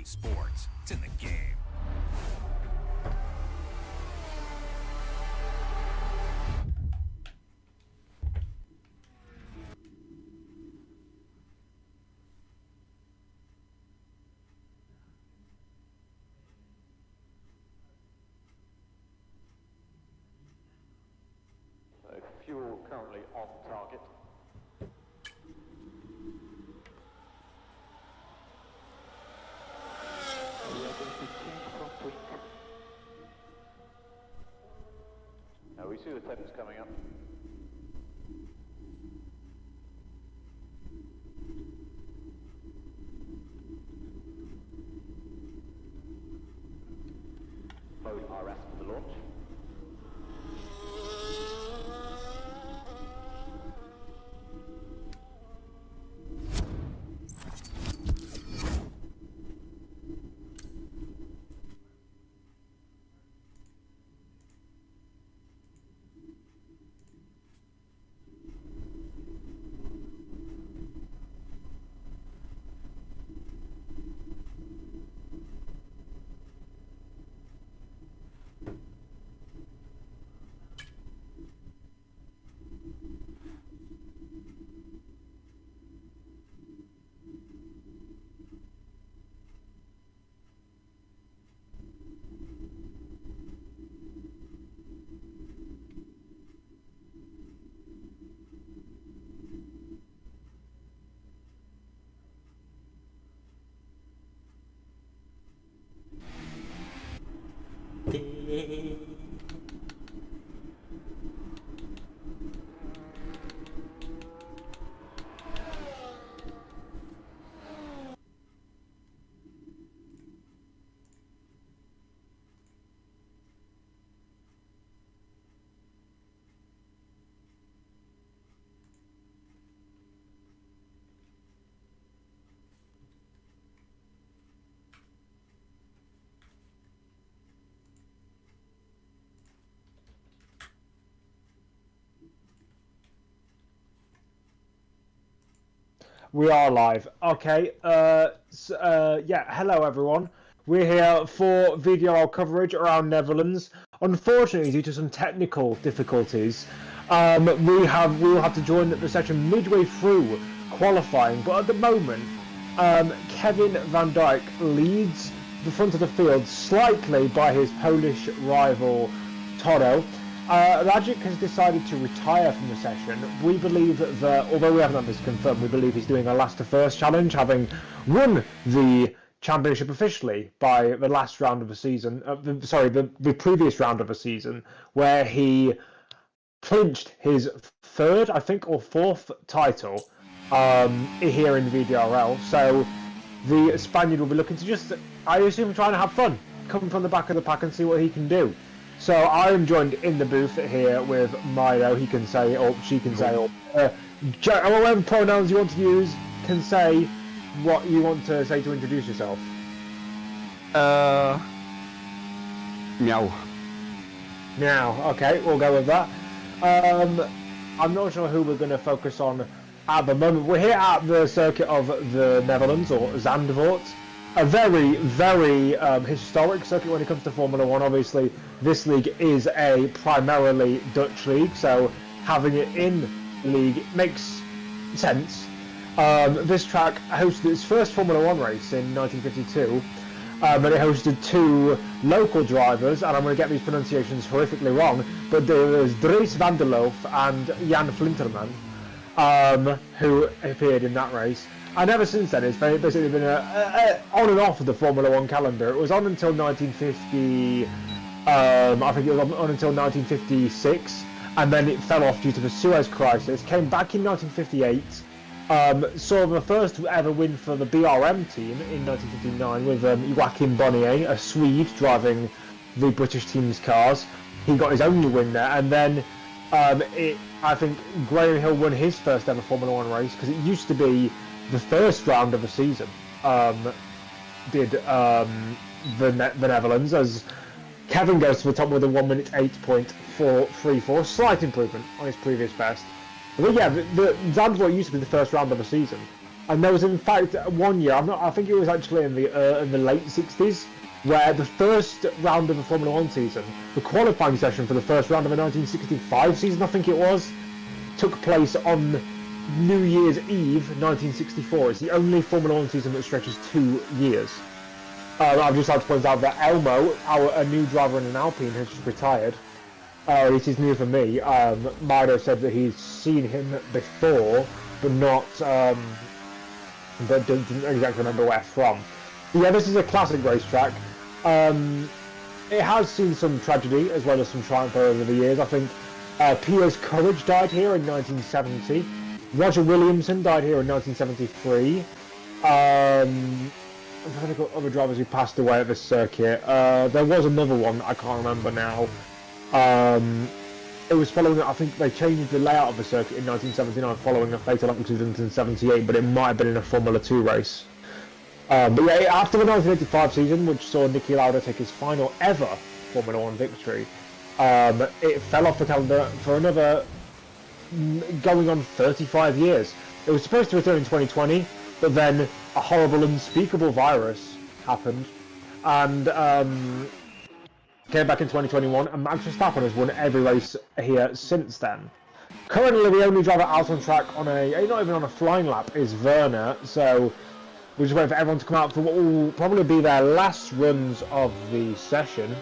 Sports. It's in the game. Fuel currently on target. Now we see the temps coming up. Mode RS for the launch. We are live. Okay. Yeah. Hello, everyone. We're here for VDRL coverage around Netherlands. Unfortunately, due to some technical difficulties, we'll have to join the session midway through qualifying. But at the moment, Kevin Van Dijk leads the front of the field slightly by his Polish rival Toro. Rajic has decided to retire from the session. We believe that, although we haven't had this confirmed, we believe he's doing a last to first challenge, having won the championship officially by the last round of the season. The previous round of the season, where he clinched his third, I think, or fourth title here in the VDRL. So the Spaniard will be looking to just, I assume, trying to have fun, come from the back of the pack and see what he can do. So I am joined in the booth here with Milo. He can say, or she can say, or whatever pronouns you want to use, can say what you want to say to introduce yourself. Meow. Meow. Okay, we'll go with that. I'm not sure who we're going to focus on at the moment. We're here at the circuit of the Netherlands, or Zandvoort. A very, very historic circuit when it comes to Formula 1. Obviously, this league is a primarily Dutch league, so having it in the league makes sense. This track hosted its first Formula 1 race in 1952, and it hosted two local drivers, and I'm going to get these pronunciations horrifically wrong, but there was Dries van der Loof and Jan Flinterman, who appeared in that race. And ever since then, it's basically been on and off of the Formula 1 calendar. It was on until 1950, I think it was on until 1956, and then it fell off due to the Suez Crisis. Came back in 1958, saw the first ever win for the BRM team in 1959 with Joachim Bonnier, a Swede, driving the British team's cars. He got his only win there, and then I think Graham Hill won his first ever Formula 1 race, because it used to be the first round of the season did the Netherlands, as Kevin goes to the top with a 1 minute 8.434, slight improvement on his previous best. But yeah, the Zandvoort used to be the first round of the season, and there was in fact 1 year, I think it was actually in the late 60s, where the first round of the Formula 1 season, the qualifying session for the first round of the 1965 season, I think it was, took place on New Year's Eve 1964. It's the only Formula 1 season that stretches 2 years. I'd just like to point out that Elmo, a new driver in an Alpine, has just retired. It is new for me. Mido said that he's seen him before, but not, but didn't exactly remember where from. Yeah, this is a classic racetrack. It has seen some tragedy as well as some triumph over the years. I think Piers Courage died here in 1970. Roger Williamson died here in 1973. I'm trying to got other drivers who passed away at this circuit. There was another one, I can't remember now. It was following, I think they changed the layout of the circuit in 1979 following a fatal accident in 78, but it might have been in a Formula 2 race. But yeah, after the 1985 season, which saw Niki Lauda take his final ever Formula 1 victory, it fell off the calendar for another going on 35 years. It was supposed to return in 2020, but then a horrible, unspeakable virus happened, and came back in 2021, and Max Verstappen has won every race here since then. Currently, the only driver out on track on not even on a flying lap, is Werner, so we're just waiting for everyone to come out for what will probably be their last runs of the session.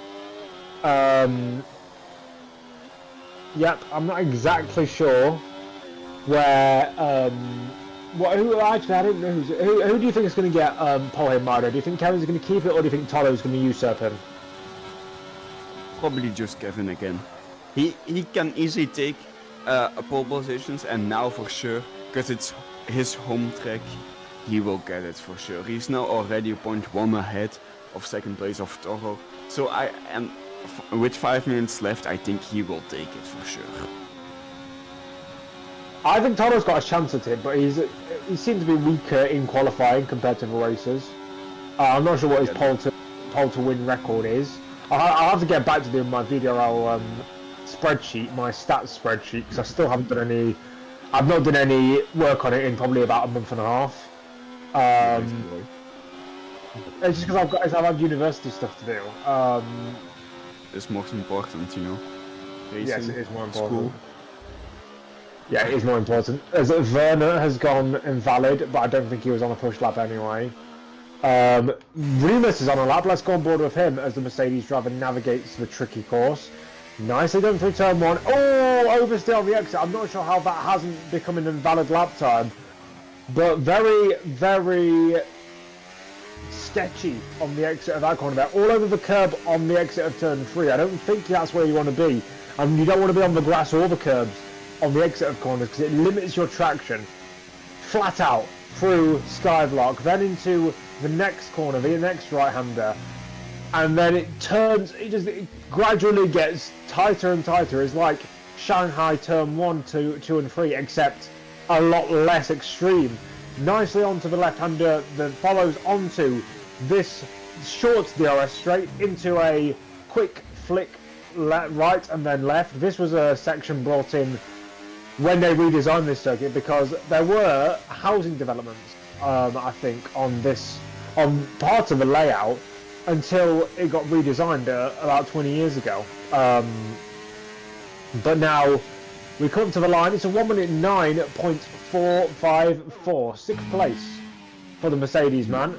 Yep, I'm not exactly sure where. Actually, I don't know who do you think is going to get pole here, Mardo? Do you think Kevin's going to keep it, or do you think Toto's going to usurp him? Probably just Kevin again. He can easily take a pole positions, and now for sure, because it's his home track, he will get it for sure. He's now already 0.1 ahead of second place of Toro. So with 5 minutes left, I think he will take it for sure. I think Toro's got a chance at it, but he seems to be weaker in qualifying compared to the racers. I'm not sure what his pole to win record is. I'll have to get back to doing my VDRL spreadsheet, my stats spreadsheet, because I still haven't done any. I've not done any work on it in probably about a month and a half. It's just because I've had university stuff to do. It's most important, you know. Racing, yes, it is more important. School. Yeah, it is more important. As Werner has gone invalid, but I don't think he was on a push lap anyway. Remus is on a lap. Let's go on board with him as the Mercedes driver navigates the tricky course. Nicely done through turn 1. Oh, oversteer on the exit. I'm not sure how that hasn't become an invalid lap time. But very, very sketchy on the exit of that corner there. All over the curb on the exit of turn 3. I don't think that's where you want to be. And you don't want to be on the grass or the curbs on the exit of corners because it limits your traction. Flat out through Skyblock, then into the next corner, the next right-hander. And then it turns, it gradually gets tighter and tighter. It's like Shanghai turn 1, 2, 2 and 3, except a lot less extreme. Nicely onto the left-hander that follows onto this short DRS straight into a quick flick right and then left. This was a section brought in when they redesigned this circuit because there were housing developments, I think, on part of the layout until it got redesigned about 20 years ago. But now we come to the line. It's a 1 minute 9.454, sixth place for the Mercedes man.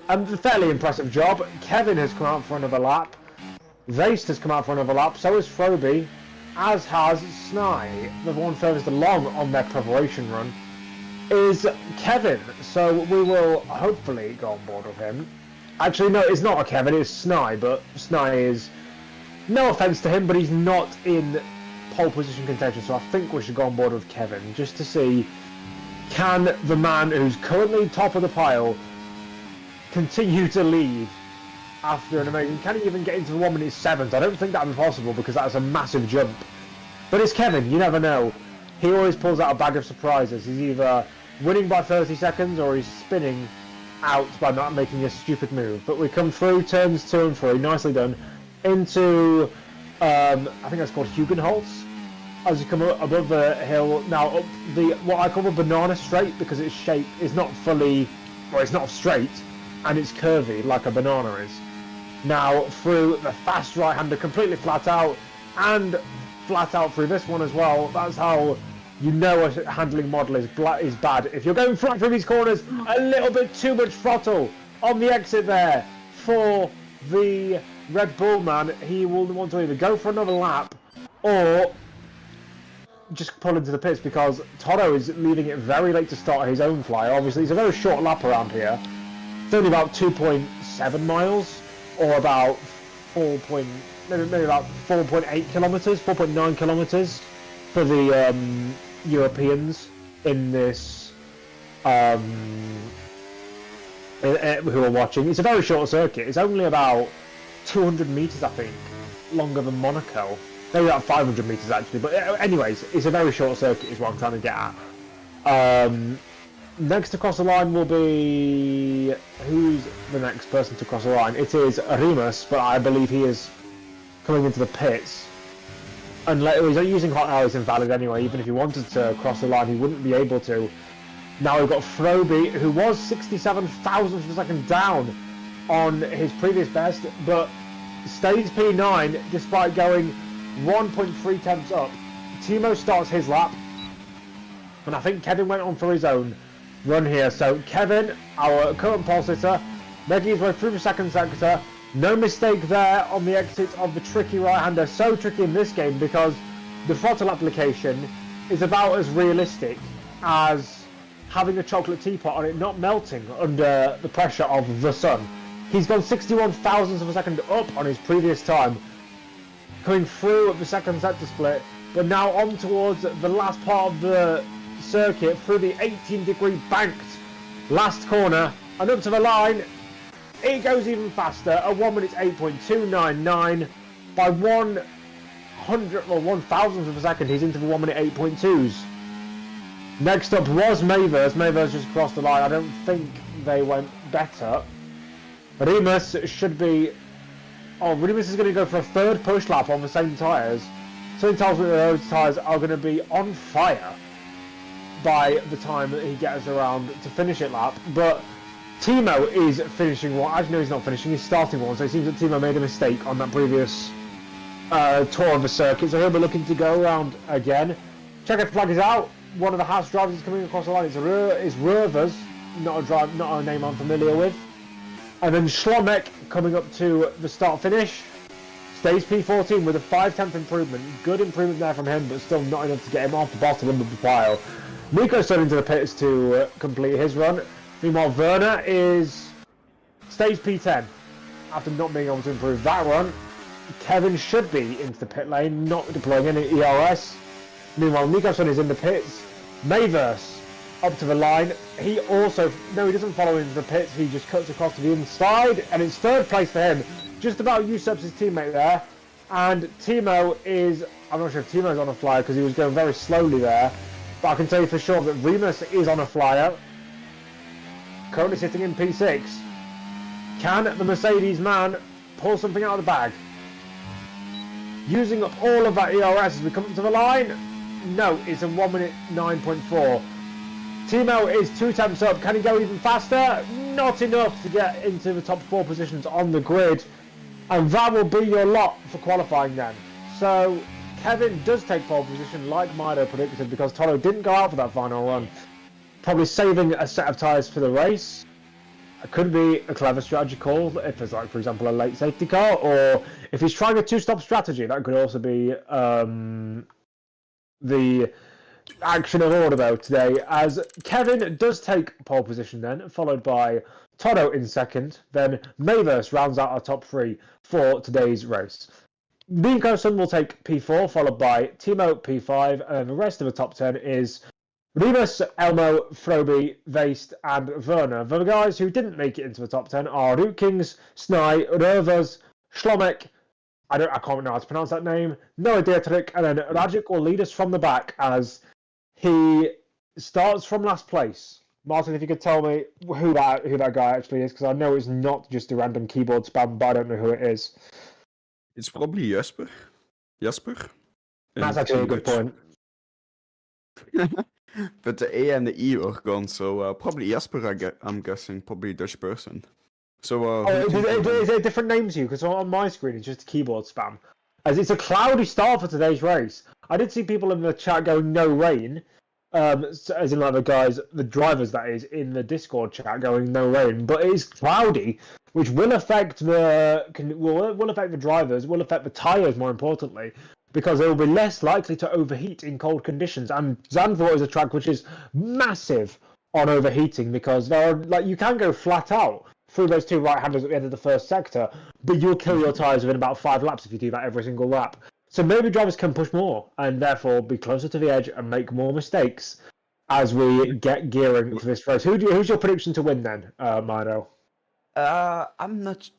A fairly impressive job. Kevin has come out for another lap. Zaist has come out for another lap. So has Froby, as has Snai. The one furthest along on their preparation run is Kevin. So we will hopefully go on board with him. Actually, no, it's not a Kevin, it's Snai, but Snai is, no offence to him, but he's not in pole position contention, so I think we should go on board with Kevin, just to see, can the man who's currently top of the pile continue to lead after an amazing, can he even get into the 1 minute 7th? I don't think that would be possible, because that's a massive jump. But it's Kevin, you never know. He always pulls out a bag of surprises. He's either winning by 30 seconds, or he's spinning out by not making a stupid move. But we come through turns 2 and 3, nicely done, into I think that's called Hugenholz. As you come up above the hill, now up the what I call the banana straight, because its shape is not fully, well, it's not straight and it's curvy like a banana is. Now through the fast right-hander, completely flat out, and flat out through this one as well. That's how you know a handling model is bad. If you're going flat through these corners, a little bit too much throttle on the exit there for the Red Bull man. He will want to either go for another lap or just pull into the pits, because Toto is leaving it very late to start his own fly. Obviously, it's a very short lap around here. It's only about 2.7 miles, or about maybe about 4.8 kilometers, 4.9 kilometers for the Europeans in this who are watching. It's a very short circuit. It's only about 200 meters, I think, longer than Monaco. Maybe about 500 meters actually. But anyways, it's a very short circuit is what I'm trying to get at. Next to cross the line will be, who's the next person to cross the line? It is Remus, but I believe he is coming into the pits. Unless he's using hot air is invalid anyway. Even if he wanted to cross the line, he wouldn't be able to. Now we've got Froby, who was 67 thousandths of a second down on his previous best, but stays P9 despite going 1.3 tenths up. Timo starts his lap, and I think Kevin went on for his own run here. So Kevin, our current pole sitter, making his way through the second sector. No mistake there on the exit of the tricky right-hander. So tricky in this game because the throttle application is about as realistic as having a chocolate teapot on it not melting under the pressure of the sun. He's gone 61 thousandths of a second up on his previous time, coming through the second sector split, but now on towards the last part of the circuit through the 18-degree banked last corner, and up to the line. It goes even faster, a 1 minute 8.299 by 1,000th of a second. He's into the 1 minute 8.2s. Next up was Mavers. Mavers just crossed the line. I don't think they went better. Remus should be. Oh, Remus is going to go for a third push lap on the same tyres. Something tells me that those tyres are going to be on fire by the time that he gets around to finish it lap. But Timo is finishing one. Actually, no, he's not finishing. He's starting one. So it seems that Timo made a mistake on that previous tour of the circuit. So he'll be looking to go around again. Checkered flag is out. One of the Haas drivers is coming across the line. It's Rövers, not a name I'm familiar with. And then Schlomek coming up to the start-finish. Stays P14 with a 5/10 improvement. Good improvement there from him, but still not enough to get him off the bottom of the pile. Nico's still into the pits to complete his run. Meanwhile, Werner stays P10 after not being able to improve that run. Kevin should be into the pit lane, not deploying any ERS. Meanwhile, Nico's is in the pits. Mayverse up to the line. He doesn't follow into the pits. He just cuts across to the inside, and it's third place for him. Just about usurps his teammate there. And Timo I'm not sure if Timo's on a flyer because he was going very slowly there. But I can tell you for sure that Remus is on a flyer. Currently sitting in P6. Can the Mercedes man pull something out of the bag? Using up all of that ERS as we come up to the line? No, it's a 1 minute 9.4. Timo is 2 temps up. Can he go even faster? Not enough to get into the top 4 positions on the grid. And that will be your lot for qualifying then. So Kevin does take pole position like Mido predicted because Toto didn't go out for that final run. Probably saving a set of tyres for the race. It could be a clever strategy call if there's, like, for example, a late safety car, or if he's trying a 2-stop strategy, that could also be the action of order though today, as Kevin does take pole position then, followed by Toto in second, then Mayverse rounds out our top 3 for today's race. Nico will take P4, followed by Timo P5, and the rest of the top 10 is Remus, Elmo, Froby, Vaist, and Werner. The guys who didn't make it into the top 10 are Rukings, Snai, Rovers, Schlomek, I can't know how to pronounce that name, Noah Dietrich, and then Rajic will lead us from the back as he starts from last place. Martin, if you could tell me who that guy actually is, because I know it's not just a random keyboard spam, but I don't know who it is. It's probably Jasper. That's actually a good point. But the A and the E are gone, so probably Jasper, I'm guessing, probably Dutch person. So, is it a different name to you? Because on my screen it's just keyboard spam. As it's a cloudy start for today's race. I did see people in the chat going no rain. As in like the drivers that is, in the Discord chat going no rain. But it is cloudy, which will affect the drivers, will affect the tyres more importantly, because they will be less likely to overheat in cold conditions. And Zandvoort is a track which is massive on overheating because you can go flat out through those 2 right-handers at the end of the first sector, but you'll kill your tyres within about 5 laps if you do that every single lap. So maybe drivers can push more and therefore be closer to the edge and make more mistakes as we get gearing for this race. Who's your prediction to win then, Mino? I'm not.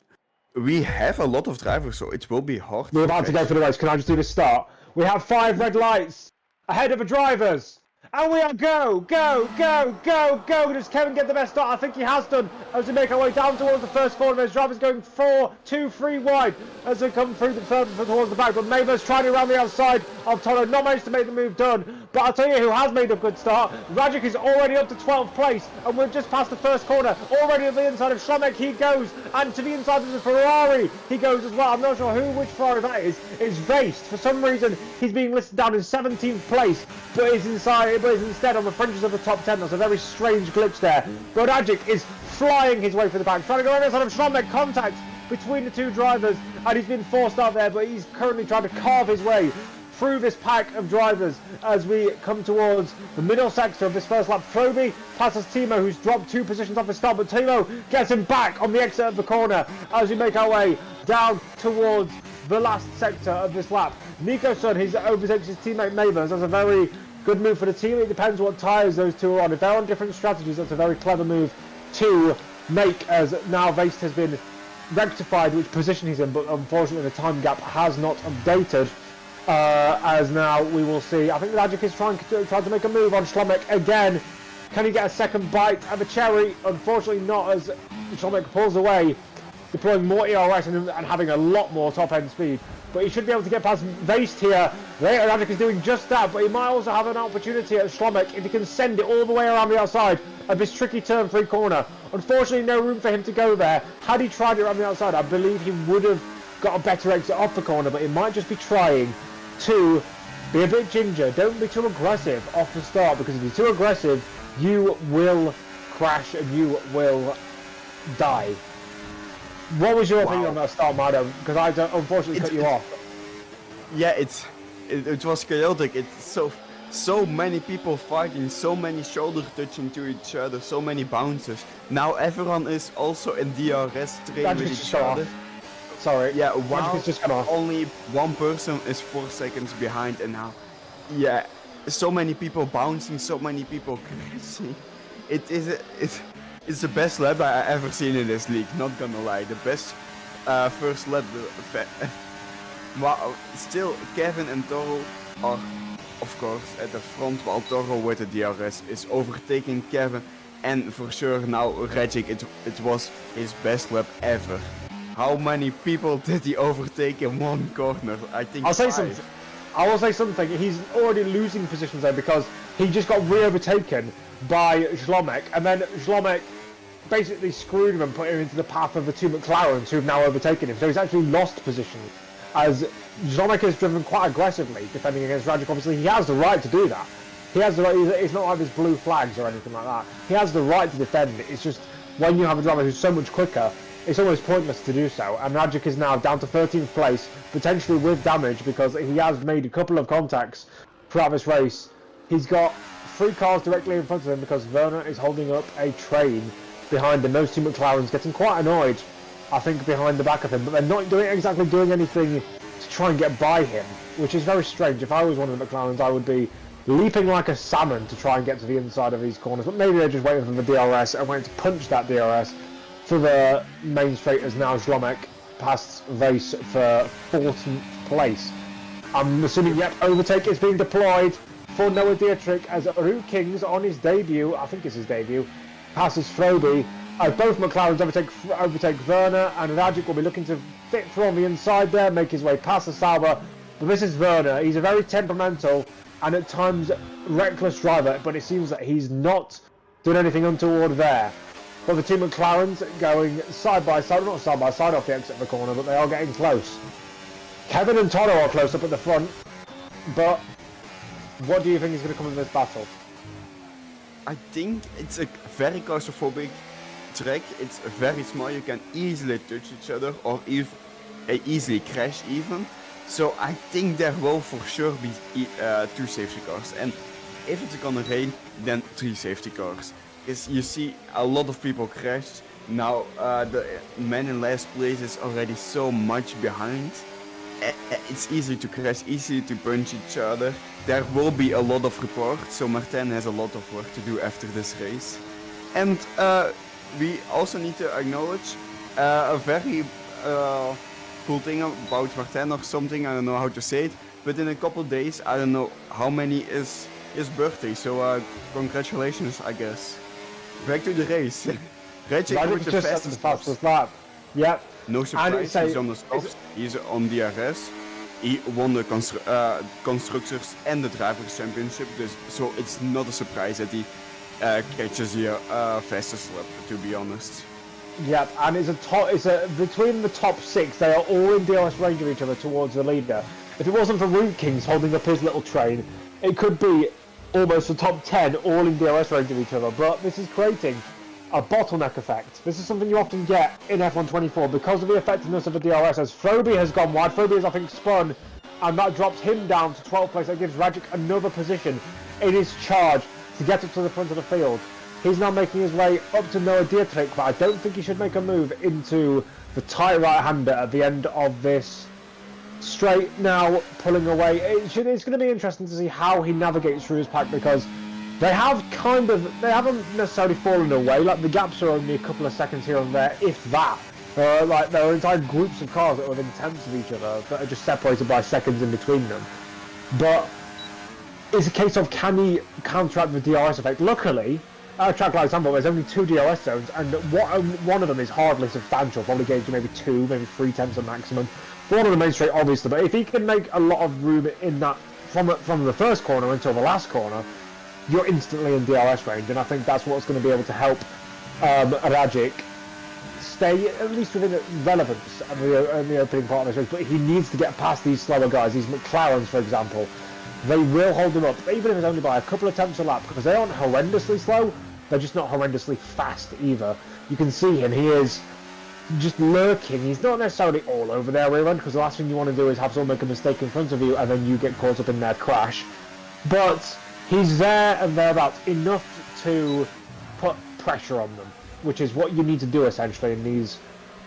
We have a lot of drivers, so it will be hard. We're about to go for the race. Can I just do the start? We have 5 red lights ahead of the drivers. And we are go! Does Kevin get the best start? I think he has done as we make our way down towards the first corner. Those drivers going 4, 2, 3 wide as they come through the third towards the back. But Maver's trying to around the outside of Toto. Not managed to make the move done. But I'll tell you who has made a good start. Rajic is already up to 12th place. And we're just past the first corner. Already at the inside of Schlomek he goes. And to the inside of the Ferrari he goes as well. I'm not sure which Ferrari that is. It's Vaist. For some reason he's being listed down in 17th place. But is instead on the fringes of the top 10. That's a very strange glitch there. But Rajic is flying his way through the back, trying to go on outside of Schlomek. Contact between the 2 drivers, and he's been forced out there, but he's currently trying to carve his way through this pack of drivers as we come towards the middle sector of this first lap. Froby passes Timo, who's dropped 2 positions off the start, but Timo gets him back on the exit of the corner as we make our way down towards the last sector of this lap. Nico Sun, he overtakes his teammate Mavers. That's a very good move for the team. It depends what tyres those 2 are on. If they're on different strategies, that's a very clever move to make, as now Vaist has been rectified which position he's in, but unfortunately the time gap has not updated. As now we will see, I think Rajic is trying to make a move on Schlomek again. Can he get a second bite of a cherry? Unfortunately not, as Schlomek pulls away, deploying more ERS and having a lot more top end speed. But he should be able to get past Vaist here. Rajic is doing just that, but he might also have an opportunity at Schlomek if he can send it all the way around the outside of this tricky turn 3 corner. Unfortunately, no room for him to go there. Had he tried it around the outside, I believe he would have got a better exit off the corner, but he might just be trying to be a bit ginger. Don't be too aggressive off the start, because if you're too aggressive, you will crash and you will die. What was your opinion on that start, madam? Because I don't, unfortunately cut you off. Yeah, it was chaotic. It's so many people fighting, so many shoulder touching to each other, so many bounces. Now everyone is also in DRS training with each other. Sorry. Yeah, wow. Just gone off. Only one person is 4 seconds behind, and now, yeah, so many people bouncing, so many people crashing. It's the best lap I ever seen in this league. Not gonna lie, the best first lap. Wow, still Kevin and Toro are, of course, at the front, while Toro with the DRS is overtaking Kevin, and for sure now Regic, it was his best lap ever. How many people did he overtake in one corner? I think I'll say 5. something. I will say something. He's already losing positions there because he just got re-overtaken by Zlomek, and then Zlomek basically screwed him and put him into the path of the two McLarens who have now overtaken him. So he's actually lost position, as Zlomek has driven quite aggressively defending against Rajic. Obviously, he has the right to do that. He has the right. It's not like there's blue flags or anything like that. He has the right to defend it. It's just when you have a driver who's so much quicker, it's almost pointless to do so. And Rajic is now down to 13th place, potentially with damage, because he has made a couple of contacts throughout this race. He's got 3 cars directly in front of him because Werner is holding up a train behind him. Those two McLarens getting quite annoyed, I think, behind the back of him, but they're not doing anything to try and get by him, which is very strange. If I was one of the McLarens, I would be leaping like a salmon to try and get to the inside of these corners, but maybe they're just waiting for the DRS and waiting to punch that DRS for the main straight, as now Zlomek passed race for 14th place. I'm assuming, yep, overtake is being deployed for Noah Dietrich as Root Kings on his debut, I think it's his debut, passes Froby. Both McLarens overtake Werner, and Rajic will be looking to fit through on the inside there, make his way past the Sauber. But this is Werner. He's a very temperamental and at times reckless driver, but it seems that he's not doing anything untoward there. But the two McLarens going side by side, not side by side off the exit of the corner, but they are getting close. Kevin and Toro are close up at the front, but what do you think is going to come in this battle? I think it's a very claustrophobic track. It's very small. You can easily touch each other or easily crash even. So I think there will for sure be 2 safety cars, and if it's gonna rain, then 3 safety cars. Because you see a lot of people crashed. Now the man in last place is already so much behind. It's easy to crash, easy to punch each other. There will be a lot of reports, so Martin has a lot of work to do after this race. And we also need to acknowledge a very cool thing about Martin or something, I don't know how to say it, but in a couple days, I don't know how many is his birthday, so congratulations, I guess. Back to the race. Regic with the fastest lap. Yep. No surprise, he's on the stops, he's on DRS. He won the Constructors and the Drivers' Championship, so it's not a surprise that he catches the fastest lap, to be honest. Yep, and between the top 6, they are all in DRS range of each other towards the leader. If it wasn't for Root Kings holding up his little train, it could be almost the top 10 all in DRS range of each other, but this is creating a bottleneck effect. This is something you often get in F124 because of the effectiveness of the DRS, as Froby has gone wide. Froby has, I think, spun, and that drops him down to 12th place. That gives Rajic another position in his charge to get up to the front of the field. He's now making his way up to Noah Dietrich, but I don't think he should make a move into the tight right-hander at the end of this straight, now pulling away. It's going to be interesting to see how he navigates through his pack, because they haven't necessarily fallen away. Like, the gaps are only a couple of seconds here and there, if that. Like, there are entire groups of cars that are within tenths of each other that are just separated by seconds in between them. But it's a case of, can he counteract the DRS effect? Luckily, at a track like Zandvoort, there's only 2 DRS zones, and one of them is hardly substantial, probably gauged to maybe 2, maybe 3 tenths of maximum. One of the main straight, obviously, but if he can make a lot of room in that from the first corner until the last corner, you're instantly in DRS range, and I think that's what's going to be able to help Rajic stay at least within relevance in the opening part of this race. But he needs to get past these slower guys, these McLarens, for example. They will hold him up, even if it's only by a couple of tenths a lap, because they aren't horrendously slow, they're just not horrendously fast either. You can see him, he is just lurking. He's not necessarily all over their rear end, because the last thing you want to do is have someone make a mistake in front of you and then you get caught up in their crash. But he's there and thereabouts enough to put pressure on them, which is what you need to do essentially in these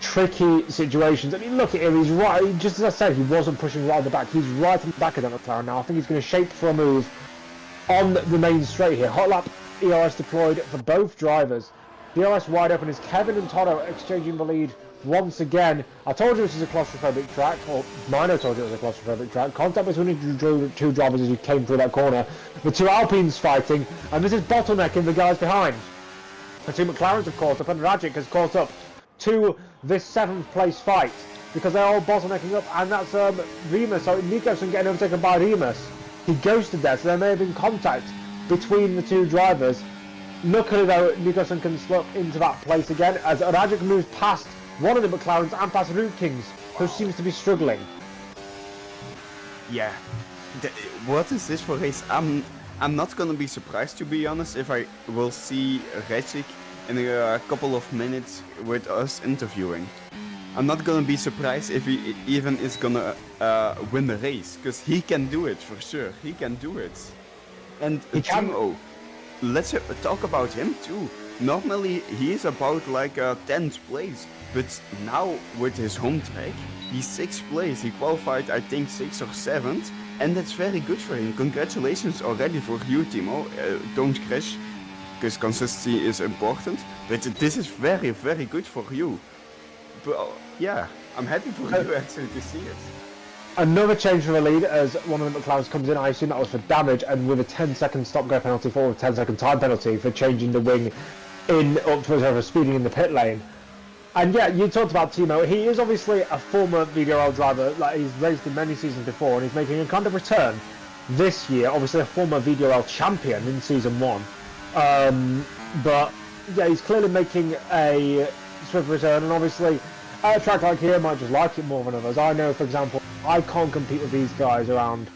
tricky situations. I mean, look at him, he's right, just as I said, he wasn't pushing right at the back, he's right in the back of that McLaren now. I think he's going to shape for a move on the main straight here. Hot lap ERS deployed for both drivers. DRS wide open as Kevin and Toto exchanging the lead once again. I told you this is a claustrophobic track, or Mino told you it was a claustrophobic track. Contact between the two drivers as you came through that corner. The two Alpines fighting, and this is bottlenecking the guys behind. The two McLarens have caught up, and Rajic has caught up to this 7th place fight, because they're all bottlenecking up, and that's Remus, so Nicholson getting overtaken by Remus. He ghosted there, so there may have been contact between the two drivers. Luckily though, Nicholson can slip into that place again as Rajic moves past one of the McLarens and past Root Kings, who seems to be struggling. Yeah. What is this for race? I'm not gonna be surprised, to be honest, if I will see Rajic in a couple of minutes with us interviewing. I'm not gonna be surprised if he even is gonna win the race, because he can do it for sure. He can do it. And Timo, let's talk about him too. Normally he is about like a 10th place, but now with his home track, he's 6th place. He qualified, I think, 6th or 7th, and that's very good for him. Congratulations already for you, Timo. Don't crash, because consistency is important, but this is very, very good for you. But yeah, I'm happy for you actually to see it. Another change for the lead as one of the McLarens comes in. I assume that was for damage, and with a 10-second stop-go penalty for a 10-second time penalty for changing the wing in up to over speeding in the pit lane. And yeah, you talked about Timo. He is obviously a former VDRL driver. Like, he's raced in many seasons before, and he's making a kind of return this year. Obviously a former VDRL champion in season 1. But yeah, he's clearly making a swift return, and obviously a track like here might just like it more than others. I know, for example, I can't compete with these guys around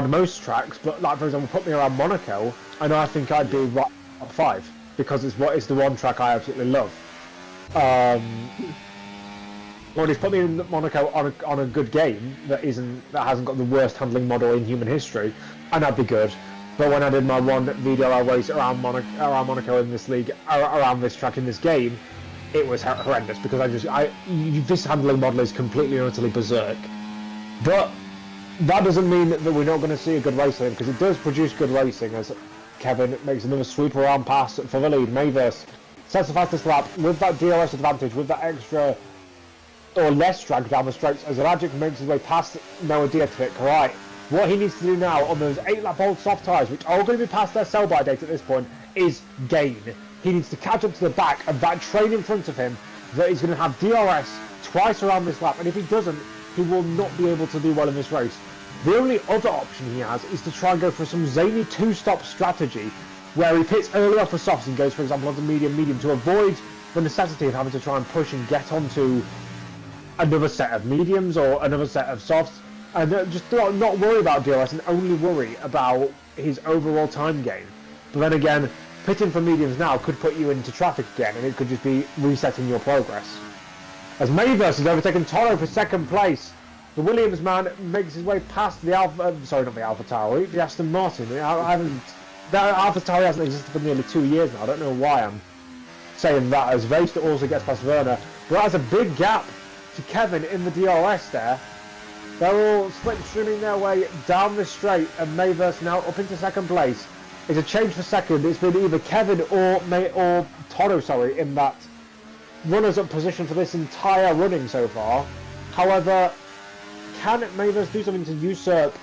most tracks, but like for example, put me around Monaco, and I think I'd be right top 5 because it's the one track I absolutely love. Well, he's put me in Monaco on a good game that hasn't got the worst handling model in human history, and I'd be good. But when I did my one VDRL race around Monaco in this league, around this track in this game, it was horrendous because this handling model is completely and utterly berserk. But that doesn't mean that we're not going to see a good race in, because it does produce good racing as Kevin makes another sweep around pass for the lead. Mavis sets the fastest lap with that DRS advantage, with that extra or less drag down the straights as Rajic makes his way past Noah Dietrich. Right, what he needs to do now on those 8-lap old soft tyres, which are going to be past their sell-by date at this point, is gain. He needs to catch up to the back of that train in front of him that is going to have DRS twice around this lap, and if he doesn't, he will not be able to do well in this race. The only other option he has is to try and go for some zany 2-stop strategy, where he pits early off the softs and goes, for example, onto medium to avoid the necessity of having to try and push and get onto another set of mediums or another set of softs, and just not worry about DRS and only worry about his overall time gain. But then again, pitting for mediums now could put you into traffic again, and it could just be resetting your progress. As Mavis has overtaken Toro for 2nd place, the Williams man makes his way past the Alpha Tauri, the Aston Martin. The Alpha Tauri hasn't existed for nearly 2 years now. I don't know why I'm saying that, as Vesta also gets past Werner. But that's a big gap to Kevin in the DRS there. They're all slipstreaming their way down the straight, and Mavis now up into 2nd place. It's a change for 2nd. It's been either Kevin or Toro, in that runners-up position for this entire running so far. However, can Mavis do something to usurp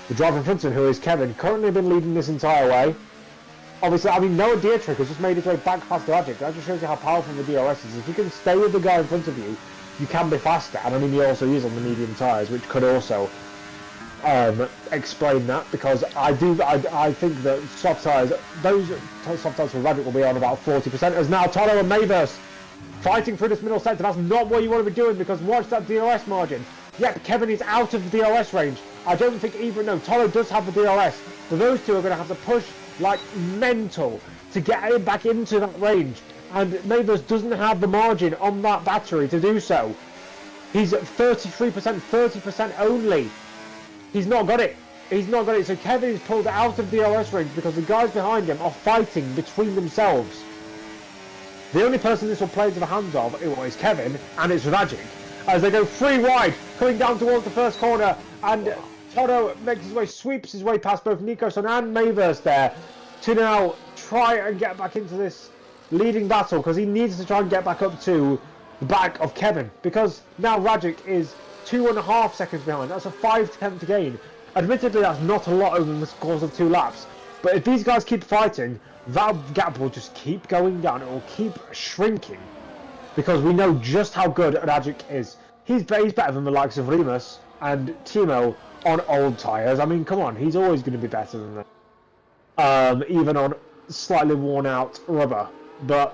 the driver in front of him, who is Kevin? Currently been leading this entire way. Obviously, I mean, Noah Dietrich has just made his way back past Rajic. That just shows you how powerful the DRS is. If you can stay with the guy in front of you, you can be faster. And I mean, he also is on the medium tyres, which could also explain that, because I think that soft tyres, those soft tyres for Rajic will be on about 40%, as now Toro and Mavis fighting through this middle sector. That's not what you want to be doing, because watch that DRS margin. Yep, Kevin is out of the DRS range. I don't think Toro does have the DRS, but those two are going to have to push like mental to get him back into that range. and Mavis doesn't have the margin on that battery to do so. He's at 33%, 30% only. He's not got it. He's not got it. So Kevin is pulled out of the DRS range because the guys behind him are fighting between themselves. The only person this will play into the hands of is Kevin, and it's Rajic. As they go 3 wide, coming down towards the first corner, and Toto makes his way, sweeps his way past both Nicholson and Mavis there to now try and get back into this leading battle, because he needs to try and get back up to the back of Kevin, because now Rajic is 2.5 seconds behind. That's a 5/10 gain. Admittedly, that's not a lot over the course of 2 laps, but if these guys keep fighting, that gap will just keep going down. It will keep shrinking, because we know just how good Rajic is. He's better than the likes of Remus and Timo on old tyres. I mean, come on, he's always going to be better than them, even on slightly worn out rubber. But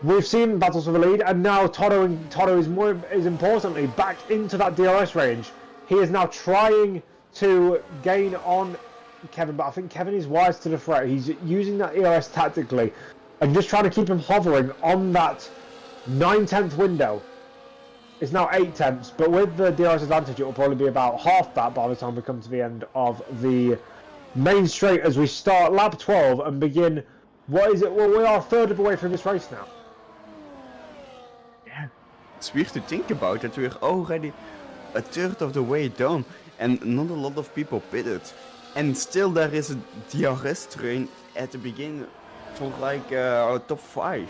we've seen battles for the lead, and now Toto is importantly back into that DRS range. He is now trying to gain on Kevin, but I think Kevin is wise to the threat. He's using that ERS tactically and just trying to keep him hovering on that 9/10 window. It's now 8/10, but with the DRS advantage, it will probably be about half that by the time we come to the end of the main straight as we start lap 12 and begin. What is it? Well, we are a third of the way through this race now. Yeah, it's weird to think about that we're already a third of the way down, and not a lot of people pitted. And still there is a DRS train at the beginning for like our top 5.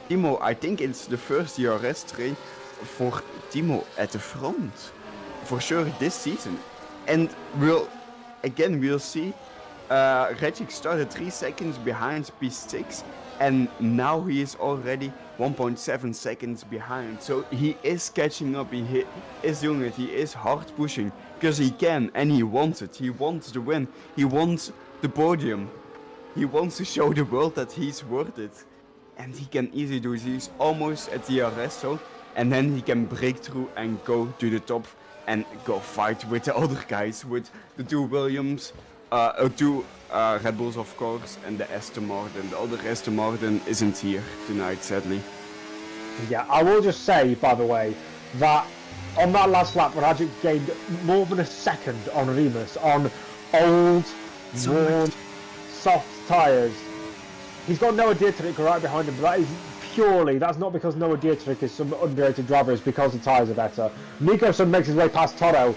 Timo, I think it's the first DRS train for Timo at the front. For sure this season. And we'll see Regic started 3 seconds behind P6, and now he is already 1.7 seconds behind. So he is catching up, he is doing it, he is hard pushing, because he can and he wants it. He wants the win, he wants the podium, he wants to show the world that he's worth it. And he can easily do it. He's almost at the DRS zone, and then he can break through and go to the top and go fight with the other guys, with the 2 Williams, 2 Red Bulls of course, and the Aston Martin. The other Aston Martin isn't here tonight, sadly. Yeah, I will just say, by the way, that on that last lap, Rajic gained more than a second on Remus on old, worn, soft tyres. He's got Noah Dietrich right behind him, but that's not because Noah Dietrich is some underrated driver, it's because the tyres are better. Nicholson makes his way past Toto,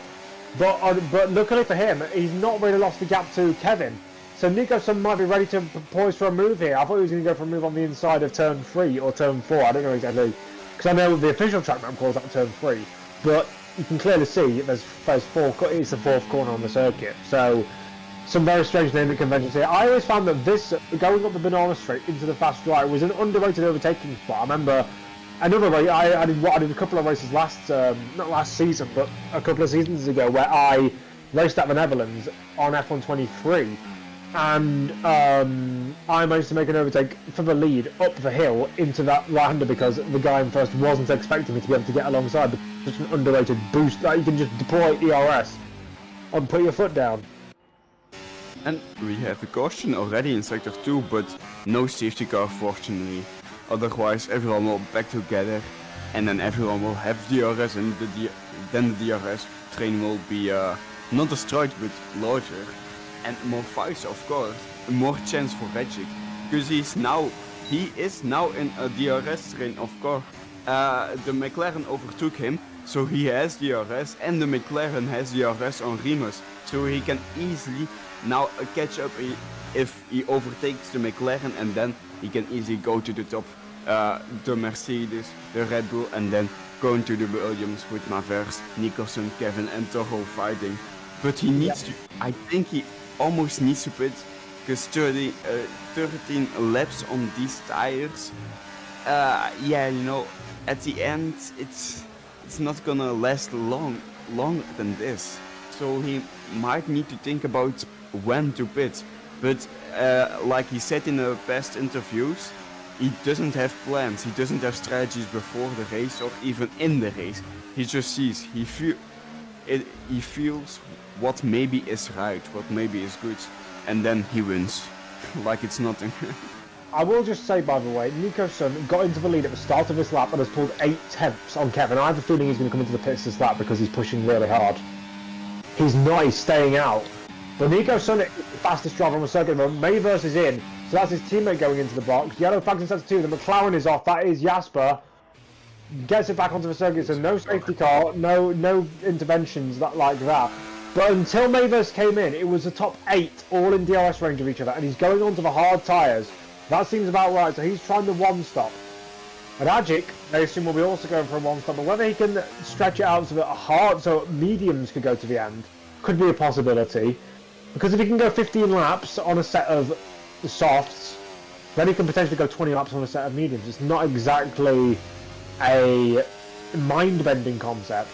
but luckily for him, he's not really lost the gap to Kevin. So Nicholson might be ready to poise for a move here. I thought he was going to go for a move on the inside of turn 3 or turn 4, I don't know exactly, because I know the official track map calls that turn 3, but you can clearly see it's the 4th corner on the circuit. So some very strange naming conventions here. I always found that this, going up the banana straight into the fast right, was an underrated overtaking spot. I remember another race, I did a couple of races not last season, but a couple of seasons ago, where I raced at the Netherlands on F123, and I managed to make an overtake for the lead up the hill into that right-hander because the guy in first wasn't expecting me to be able to get alongside. But just an underrated boost that you can just deploy ERS and put your foot down. And we have a caution already in sector 2, but no safety car fortunately. Otherwise everyone will back together, and then everyone will have DRS, and then the DRS train will be not destroyed but larger. And more fights, of course, more chance for Regic, because he is now in a DRS train, of course. The McLaren overtook him, so he has DRS, and the McLaren has DRS on Remus, so he can easily now catch up if he overtakes the McLaren, and then he can easily go to the top, the Mercedes, the Red Bull, and then go into the Williams with Mavers, Nicholson, Kevin and Toho fighting. But he needs to, I think he almost needs to pit, because 13 laps on these tires, at the end it's not gonna last longer than this. So he might need to think about when to pit, but like he said in the past interviews, he doesn't have plans, he doesn't have strategies before the race or even in the race. He just sees, he feels what maybe is right, what maybe is good, and then he wins, like it's nothing. I will just say, by the way, Nico's son got into the lead at the start of this lap and has pulled 8/10 on Kevin. I have a feeling he's going to come into the pits this lap because he's pushing really hard. He's not, he's staying out. But Nico's son is the fastest driver on the circuit. Mayverse is in, so that's his teammate going into the box. Yellow flags in sector 2, the McLaren is off, that is Jasper. Gets it back onto the circuit, so no safety car, no interventions like that. But until Mayverse came in, it was the top 8 all in DRS range of each other, and he's going onto the hard tyres. That seems about right, so he's trying the one stop. And Agic, I assume, will be also going for a one stop, but whether he can stretch it out so that hard, so mediums could go to the end, could be a possibility. Because if he can go 15 laps on a set of softs, then he can potentially go 20 laps on a set of mediums. It's not exactly a mind-bending concept.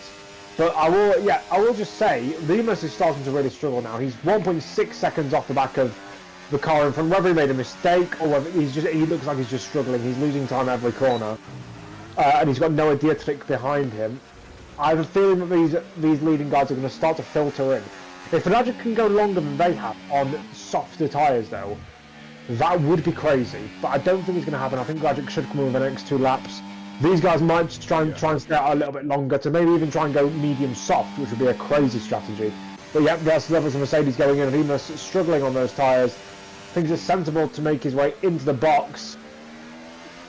But I will just say, Remus is starting to really struggle now. He's 1.6 seconds off the back of the car in front, whether he made a mistake or whether he looks like he's just struggling. He's losing time every corner, and he's got no Dietrich behind him. I have a feeling that these leading guys are going to start to filter in. If Fanagic can go longer than they have on softer tyres though, that would be crazy, but I don't think it's going to happen. I think Fanagic should come over the next 2 laps. These guys might try and stay out a little bit longer to maybe even try and go medium soft, which would be a crazy strategy. But yeah, that's the levels of Mercedes going in, and Remus struggling on those tyres. Thinks it's sensible to make his way into the box,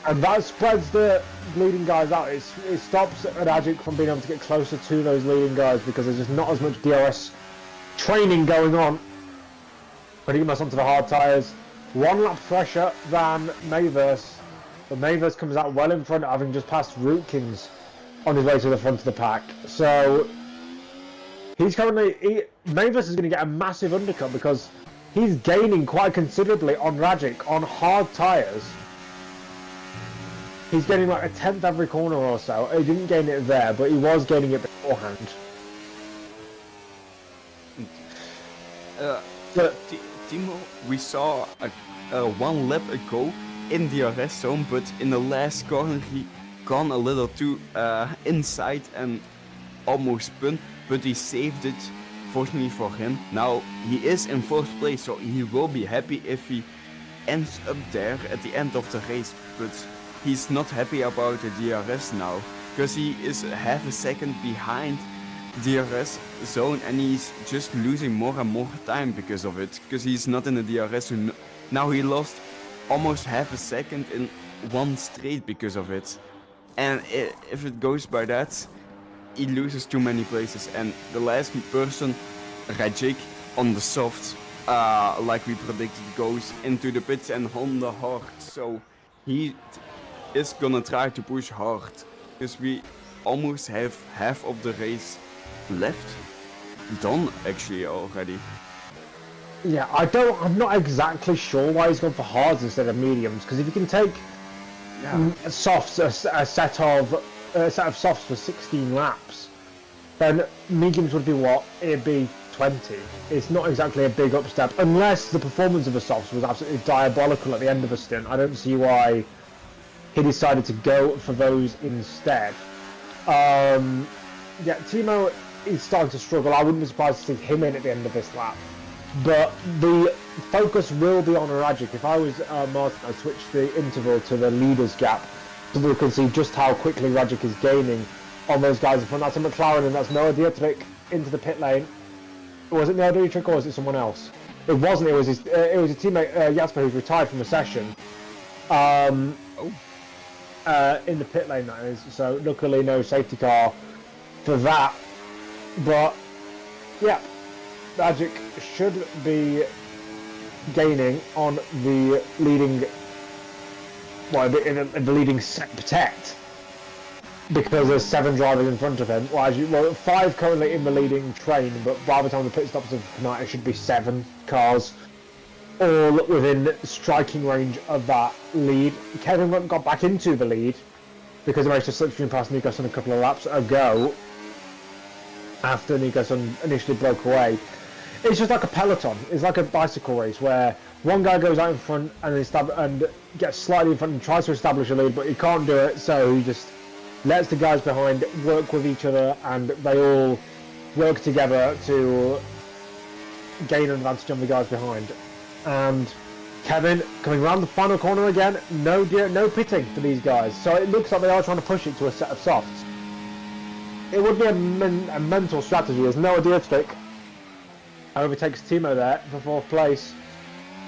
and that spreads the leading guys out. It stops Agic from being able to get closer to those leading guys because there's just not as much DRS training going on. Putting him onto the hard tyres, 1 lap fresher than Mayverse, but Mayverse comes out well in front, having just passed Rootkins on his way to the front of the pack. So he's Mayverse is going to get a massive undercut because he's gaining quite considerably on Rajic on hard tyres. He's getting like a 10th every corner or so. He didn't gain it there, but he was gaining it beforehand. Timo, we saw 1 lap ago in the DRS zone, but in the last corner he gone a little too inside and almost spun, but he saved it. Fortunately for him, now he is in 4th place, so he will be happy if he ends up there at the end of the race, but he's not happy about the DRS now, because he is half a second behind DRS zone and he's just losing more and more time because of it, because he's not in the DRS zone. Now he lost almost half a second in 1 straight because of it, and if it goes by that, he loses too many places. And the last person, Rajic, on the soft, like we predicted, goes into the pits and on the hard. So he is gonna try to push hard, because we almost have half of the race left done actually already. Yeah, I'm not exactly sure why he's gone for hards instead of mediums, because if you can take softs, a set of softs for 16 laps, then mediums would be what? It'd be 20. It's not exactly a big upstep, unless the performance of the softs was absolutely diabolical at the end of a stint. I don't see why he decided to go for those instead. Yeah, Timo is starting to struggle. I wouldn't be surprised to see him in at the end of this lap. But the focus will be on Rajic. If I was Martin, I'd switch the interval to the leaders gap, so we can see just how quickly Rajic is gaining on those guys in front. That's a McLaren, and that's Noah Dietrich into the pit lane. Was it Noah Dietrich or was it someone else? It wasn't. It was his teammate Jasper, who's retired from the session. In the pit lane, that is. So luckily, no safety car for that. But yeah, Rajic should be gaining on the leading. Well, in the leading septet, because there's 7 drivers in front of him. Well, 5 currently in the leading train, but by the time the pit stops tonight, it should be 7 cars, all within striking range of that lead. Kevin got back into the lead because he managed to slipstream past Nicoson a couple of laps ago, after Nicoson initially broke away. It's just like a peloton. It's like a bicycle race where one guy goes out in front and gets slightly in front and tries to establish a lead, but he can't do it, so he just lets the guys behind work with each other, and they all work together to gain an advantage on the guys behind. And Kevin coming around the final corner again. No pitting for these guys. So it looks like they are trying to push it to a set of softs. It would be a mental strategy. There's no idea trick. Overtakes Timo there for 4th place.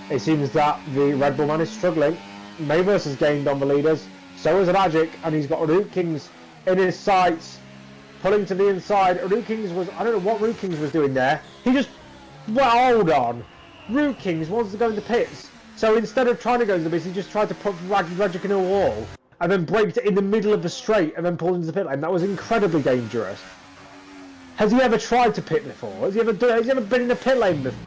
It seems that the Red Bull man is struggling. Mavis has gained on the leaders. So is Rajic, and he's got Root Kings in his sights. Pulling to the inside. Root Kings was... I don't know what Root Kings was doing there. He just... Well, hold on. Root Kings wants to go into pits. So instead of trying to go into the pits, he just tried to put Rajic in a wall. And then braked it in the middle of the straight and then pulled into the pit lane. That was incredibly dangerous. Has he ever tried to pit before? Has he ever been in the pit lane before?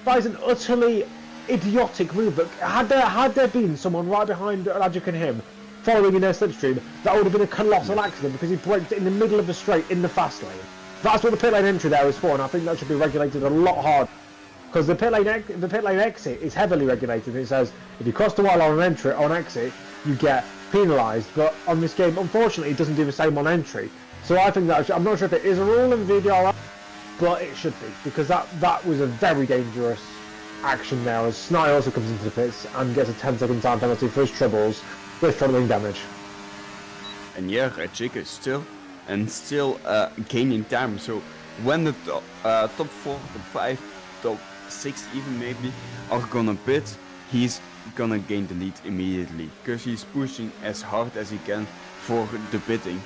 That is an utterly idiotic move. But had there been someone right behind Rajic and him following in their slipstream, that would have been a colossal accident because he braked it in the middle of the straight in the fast lane. That's what the pit lane entry there is for, and I think that should be regulated a lot harder. Because the pit lane exit is heavily regulated. It says if you cross the wire on an entry on exit, you get penalised. But on this game, unfortunately, it doesn't do the same on entry. So I think that I'm not sure if it is a rule in VDRL, but it should be, because that was a very dangerous action there. As Snai also comes into the pits and gets a 10-second time penalty for his troubles with troubling damage. And yeah, Rajic is still gaining time. So when the top 4, top 5, top 6 even maybe are gonna pit, he's gonna gain the lead immediately because he's pushing as hard as he can for the pitting.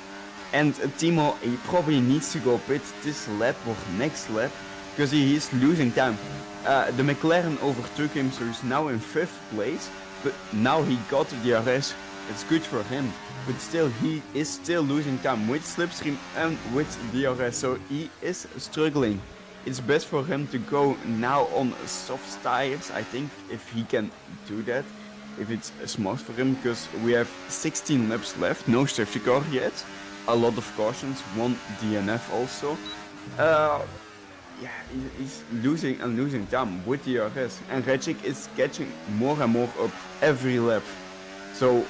And Timo, he probably needs to go pit this lap or next lap because he is losing time. The McLaren overtook him, so he's now in 5th place, but now he got the DRS. It's good for him, but still he is still losing time with slipstream and with DRS, so he is struggling. It's best for him to go now on soft tires, I think, if he can do that, if it's smart for him, because we have 16 laps left, no safety car yet, a lot of cautions, 1 DNF also. Yeah, he's losing and losing time with DRS, and Rajic is catching more and more up every lap. So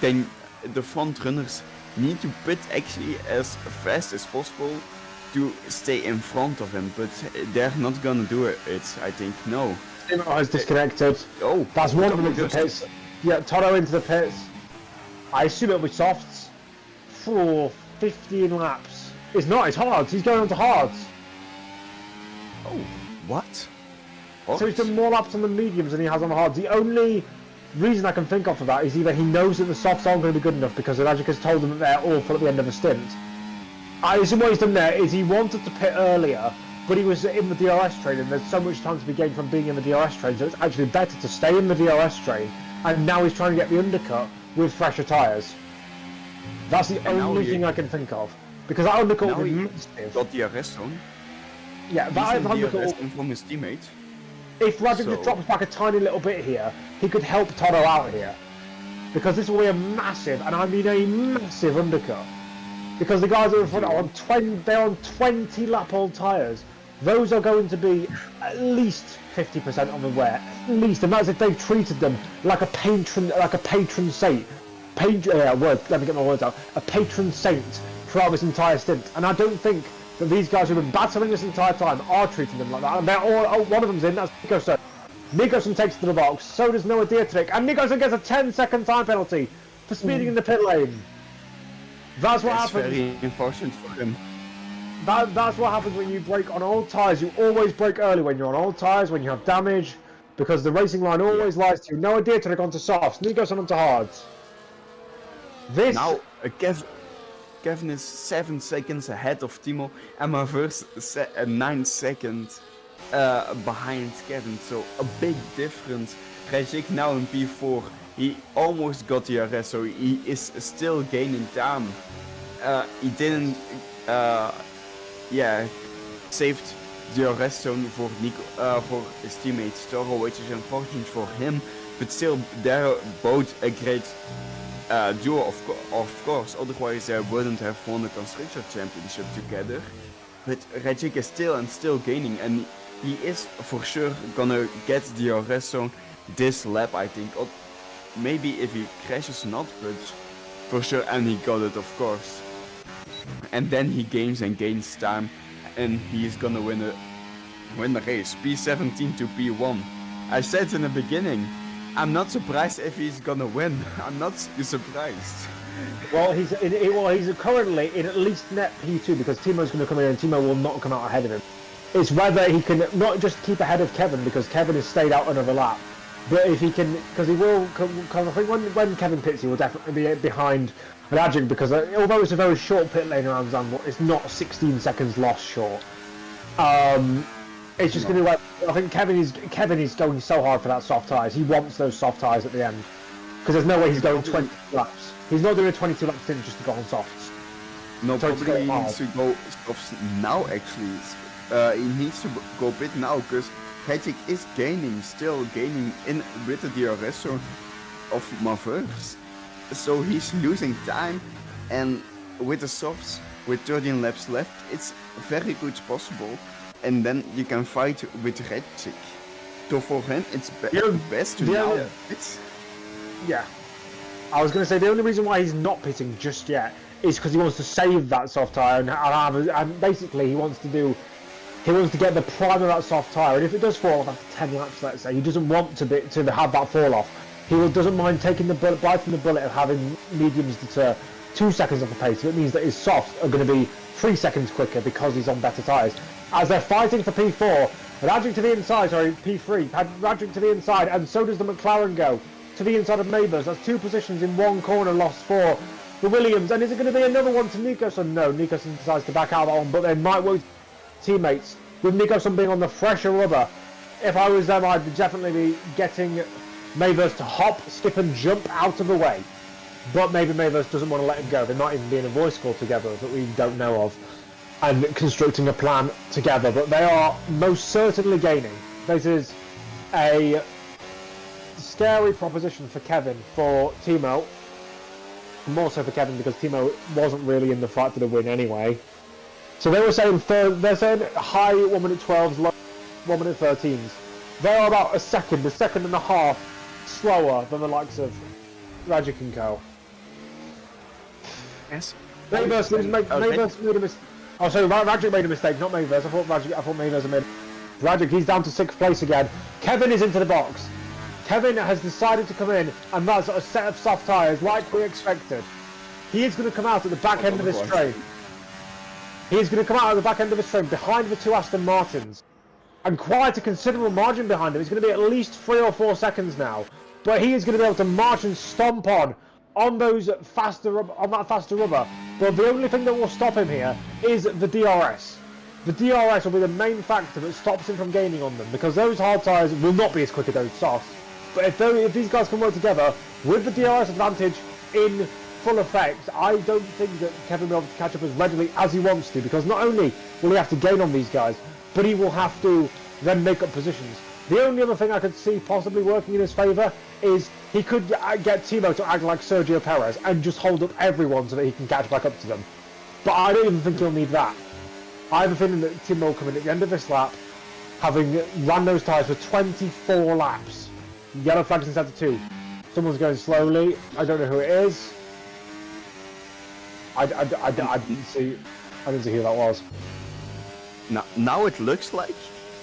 then the front runners need to pit actually as fast as possible to stay in front of him, but they're not gonna do it, I think, no. Timo is disconnected. Oh, that's one of them into the pits. Yeah, Toto into the pits. I assume it'll be softs for 15 laps. It's not, it's hards. He's going on to hards. Oh, what? So he's done more laps on the mediums than he has on the hards. The only reason I can think of for that is either he knows that the softs aren't going to be good enough because Rajic has told them that they're awful at the end of a stint. I assume what he's done there is he wanted to pit earlier, but he was in the DRS train and there's so much time to be gained from being in the DRS train, so it's actually better to stay in the DRS train, and now he's trying to get the undercut with fresher tyres. That's the only thing I can think of. Because that undercut would be massive. Got DRS on. Yeah, that undercut from his teammate. If Rajic just drops back a tiny little bit here, he could help Toto out here. Because this will be a massive, and I mean a massive undercut. Because the guys that are in front are on 20 lap old tyres. Those are going to be at least 50% on the wear, at least, and that's if they've treated them like a patron saint. Let me get my words out. A patron saint throughout this entire stint, and I don't think that these guys who've been battling this entire time are treating them like that. And they're all, one of them's in. That's Nicholson. Nicholson takes to the box. So does Noah Dietrich, and Nicholson gets a 10-second time penalty for speeding in the pit lane. That's what happens. Very unfortunate for him. That's what happens when you brake on old tyres. You always brake early when you're on old tyres, when you have damage, because the racing line always lies to you. Noah Dietrich onto softs, Nicholson onto hards. This... Now, Kevin is 7 seconds ahead of Timo, and my first 9 seconds behind Kevin, so a big difference. Rajic now in P4, he almost got the DRS, so he is still gaining time. He didn't, saved the DRS zone for his teammate Toro, which is unfortunate for him, but still they're both a great duo, of course, otherwise they wouldn't have won the Constructor Championship together. But Rajic is still gaining, and he is for sure gonna get the DRS zone this lap, I think. Or maybe if he crashes not, but for sure, and he got it, of course. And then he gains time, and he is gonna win the race. P17 to P1. I said in the beginning, I'm not surprised if he's gonna win. I'm not surprised. Well, he's currently in at least net P2 because Timo's going to come in and Timo will not come out ahead of him. It's whether he can not just keep ahead of Kevin because Kevin has stayed out another lap, but if he can, because he will, because I think when Kevin pits, he will definitely be behind Radjic because although it's a very short pit lane around Zandvoort, it's not 16 seconds lost short. It's just going to be like, I think Kevin is going so hard for that soft tyres. He wants those soft tyres at the end because there's no way he's going 20 laps. He's not doing a 22 lap stint just to go on softs. No, So probably he hard. needs to go softs now actually. He needs to go pit now because Radjic is still gaining in with the DRS zone of Mavericks. So he's losing time, and with the softs, with 13 laps left, it's very good possible. And then you can fight with Radjic. So for him, it's best to now. Yeah. I was going to say the only reason why he's not pitting just yet is because he wants to save that soft tyre and basically he wants to get the prime of that soft tyre, and if it does fall off after 10 laps, let's say, he doesn't want to have that fall off. He doesn't mind taking the biting the bullet of having mediums deter 2 seconds off the pace. So it means that his softs are going to be 3 seconds quicker because he's on better tyres. As they're fighting for P4, Radjic to the inside, P3, Radjic to the inside, and so does the McLaren go to the inside of Mabers. That's 2 positions in one corner lost for the Williams. And is it going to be another one to Nicholson? No, Nicholson decides to back out that one, but they might work teammates with Nicholson being on the fresher rubber. If I was them, I'd definitely be getting Mavers to hop, skip and jump out of the way. But maybe Mavers doesn't want to let him go. They might even be in a voice call together that we don't know of and constructing a plan together. But they are most certainly gaining. This is a scary proposition for Kevin, for Timo. More so for Kevin because Timo wasn't really in the fight for the win anyway. So they were saying they're saying high 1 minute 12s, low 1 minute 13s. They are about a second and a half slower than the likes of Radjic and Co. Yes. Mavers made a mistake. Oh, sorry, Radjic made a mistake, not Mavers. I thought Mavers made. Radjic, he's down to 6th place again. Kevin is into the box. Kevin has decided to come in, and that's a set of soft tyres like we expected. He is going to come out at the back end of this train. He is going to come out at the back end of this train behind the 2 Aston Martins. And quite a considerable margin behind him. It's going to be at least 3 or 4 seconds now. But he is going to be able to march and stomp on that faster rubber. But the only thing that will stop him here is the DRS. The DRS will be the main factor that stops him from gaining on them, because those hard tyres will not be as quick as those softs. But if these guys can work together with the DRS advantage in full effect, I don't think that Kevin will be able to catch up as readily as he wants to, because not only will he have to gain on these guys, but he will have to then make up positions. The only other thing I could see possibly working in his favour is he could get Timo to act like Sergio Perez and just hold up everyone so that he can catch back up to them. But I don't even think he'll need that. I have a feeling that Timo will come in at the end of this lap, having run those tyres for 24 laps. Yellow flags in centre 2. Someone's going slowly. I don't know who it is. I didn't see who that was. Now it looks like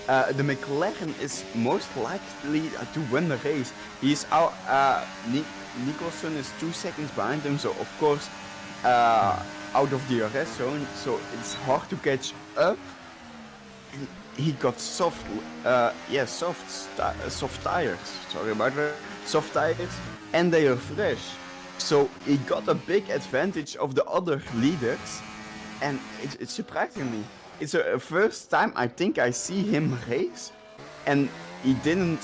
the McLaren is most likely to win the race. He's out. Nicholson is 2 seconds behind him, so of course out of the DRS zone, so it's hard to catch up. And he got soft tires. Sorry about that. Soft tires, and they are fresh. So he got a big advantage of the other leaders, and it's surprising me. It's the first time I think I see him race, and he didn't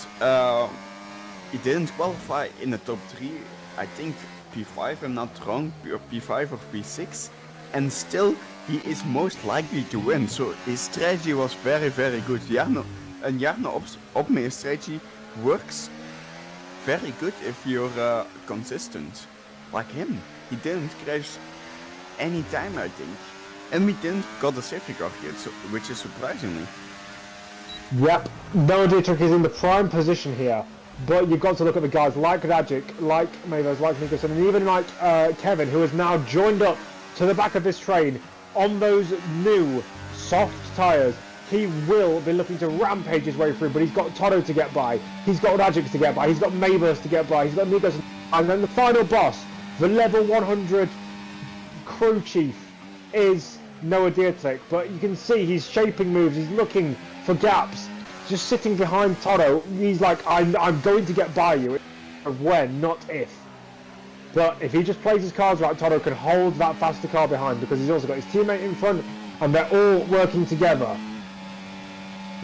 qualify in the top 3. I think P5, I'm not wrong, P5 or P6, and still he is most likely to win. So his strategy was very, very good. Een Jarno Opmeer strategy works very good if you're consistent. Like him, he didn't crash any time, I think. And we didn't got a safety car yet, which is surprising me. Yep, Melody Trick is in the prime position here, but you've got to look at the guys like Radjic, like Mavers, like Nicholson, and even like Kevin, who has now joined up to the back of this train on those new soft tyres. he will be looking to rampage his way through, but he's got Toto to get by, he's got Rajic to get by, he's got Mayverse to get by, he's got Nikos, and then the final boss, the level 100 crew chief, is Noah Dietrich. But you can see he's shaping moves, he's looking for gaps, just sitting behind Toto. He's like, I'm going to get by you, when, not if. But if he just plays his cards right, Toto can hold that faster car behind, because he's also got his teammate in front, and they're all working together.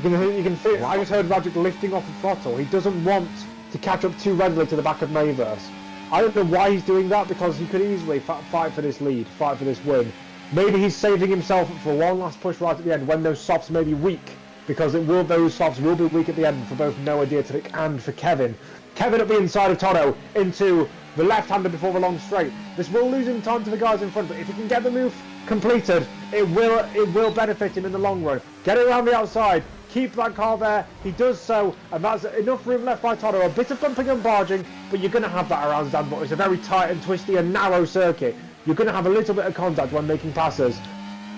You can feel, I just heard Rajic lifting off the throttle. He doesn't want to catch up too readily to the back of Mayverse. I don't know why he's doing that, because he could easily fight for this lead, fight for this win. Maybe he's saving himself for one last push right at the end when those softs may be weak, because those softs will be weak at the end for both Noah Dietrich and for Kevin. Kevin up the inside of Toto into the left-hander before the long straight. This will lose him time to the guys in front, but if he can get the move completed, it will benefit him in the long run. Get it around the outside, keep that car there. He does so, and that's enough room left by Toto. A bit of bumping and barging, but you're going to have that around Zandvoort. It's a very tight and twisty and narrow circuit. You're going to have a little bit of contact when making passes.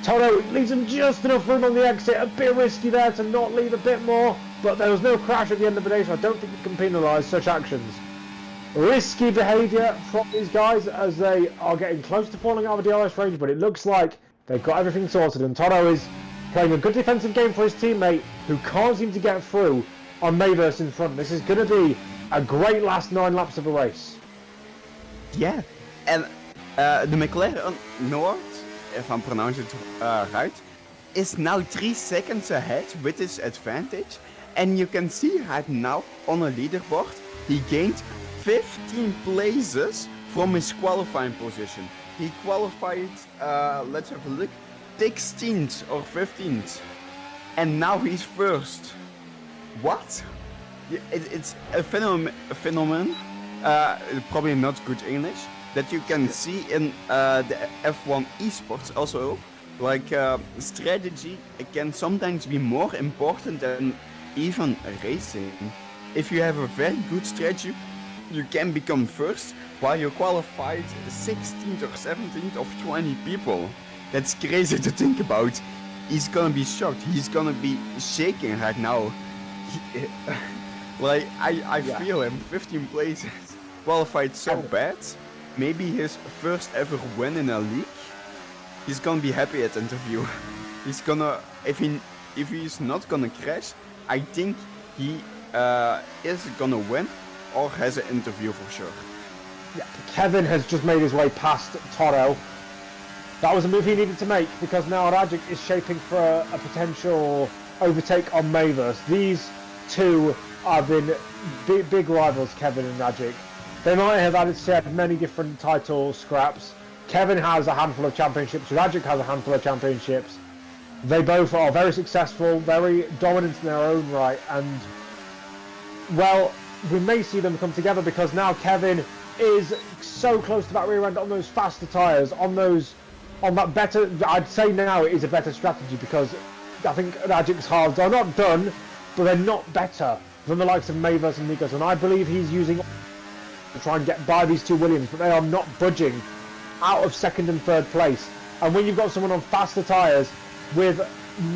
Toto leaves him just enough room on the exit. A bit risky there to not leave a bit more, but there was no crash at the end of the day, so I don't think you can penalise such actions. Risky behaviour from these guys as they are getting close to falling out of the DRS range, but it looks like they've got everything sorted, and Toto is playing a good defensive game for his teammate, who can't seem to get through on Mayverse in front. This is going to be a great last 9 laps of the race. Yeah, and the McLaren North, if I'm pronouncing it right, is now 3 seconds ahead with his advantage, and you can see right now on a leaderboard he gained 15 places from his qualifying position. He qualified, let's have a look, 16th or 15th, and now he's first. What? It's a phenomenon, probably not good English, that you can see in the F1 esports also. Like, strategy can sometimes be more important than even racing. If you have a very good strategy, you can become first while you qualified 16th or 17th of 20 people. That's crazy to think about. He's gonna be shocked. He's gonna be shaking right now. Like, I feel him. 15 places. Qualified so bad. Maybe his first ever win in a league. He's gonna be happy at the interview. He's gonna, if he's not gonna crash, I think he is gonna win or has an interview for sure. Yeah, Kevin has just made his way past Toto. That was a move he needed to make, because now Rajic is shaping for a potential overtake on Mayverse. These two have been big rivals, Kevin and Rajic. They might have had many different title scraps. Kevin has a handful of championships, Rajic has a handful of championships. They both are very successful, very dominant in their own right, and, well, we may see them come together, because now Kevin is so close to that rear end on those faster tyres, on that better. I'd say now it is a better strategy, because I think Rajic's halves are not done, but they're not better than the likes of Mayverse and Nikos, and I believe he's using to try and get by these two Williams, but they are not budging out of second and third place. And when you've got someone on faster tyres with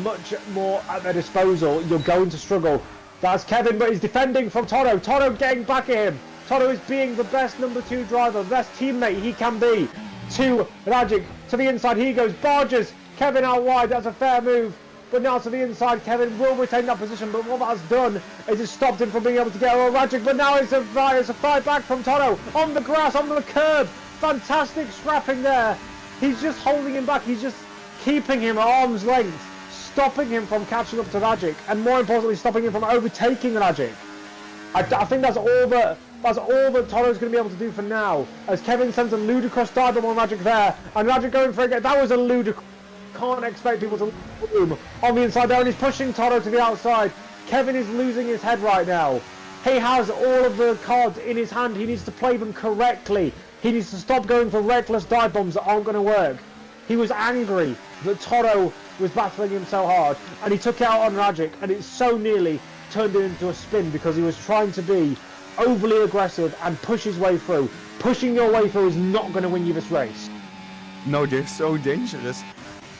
much more at their disposal, you're going to struggle. That's Kevin, but he's defending from Toto. Toto getting back at him. Toto is being the best number 2 driver, the best teammate he can be. To Rajic, to the inside he goes, barges Kevin out wide. That's a fair move, but now to the inside, Kevin will retain that position, but what that's done is it stopped him from being able to get over Rajic, but now it's a fight back from Toto, on the grass, on the curb. Fantastic scrapping there. He's just holding him back, he's just keeping him at arm's length, stopping him from catching up to Rajic, and more importantly, stopping him from overtaking Rajic. I think that's all that Toto's going to be able to do for now, as Kevin sends a ludicrous dive bomb on Rajic there, and Rajic going for it. That was a ludicrous. Can't expect people to leave room on the inside there, and he's pushing Toto to the outside. Kevin is losing his head right now. He has all of the cards in his hand. He needs to play them correctly. He needs to stop going for reckless dive bombs that aren't going to work. He was angry that Toto was battling him so hard, and he took it out on Rajic, and it so nearly turned it into a spin, because he was trying to be overly aggressive and push his way through. Pushing your way through is not going to win you this race. No, they're so dangerous.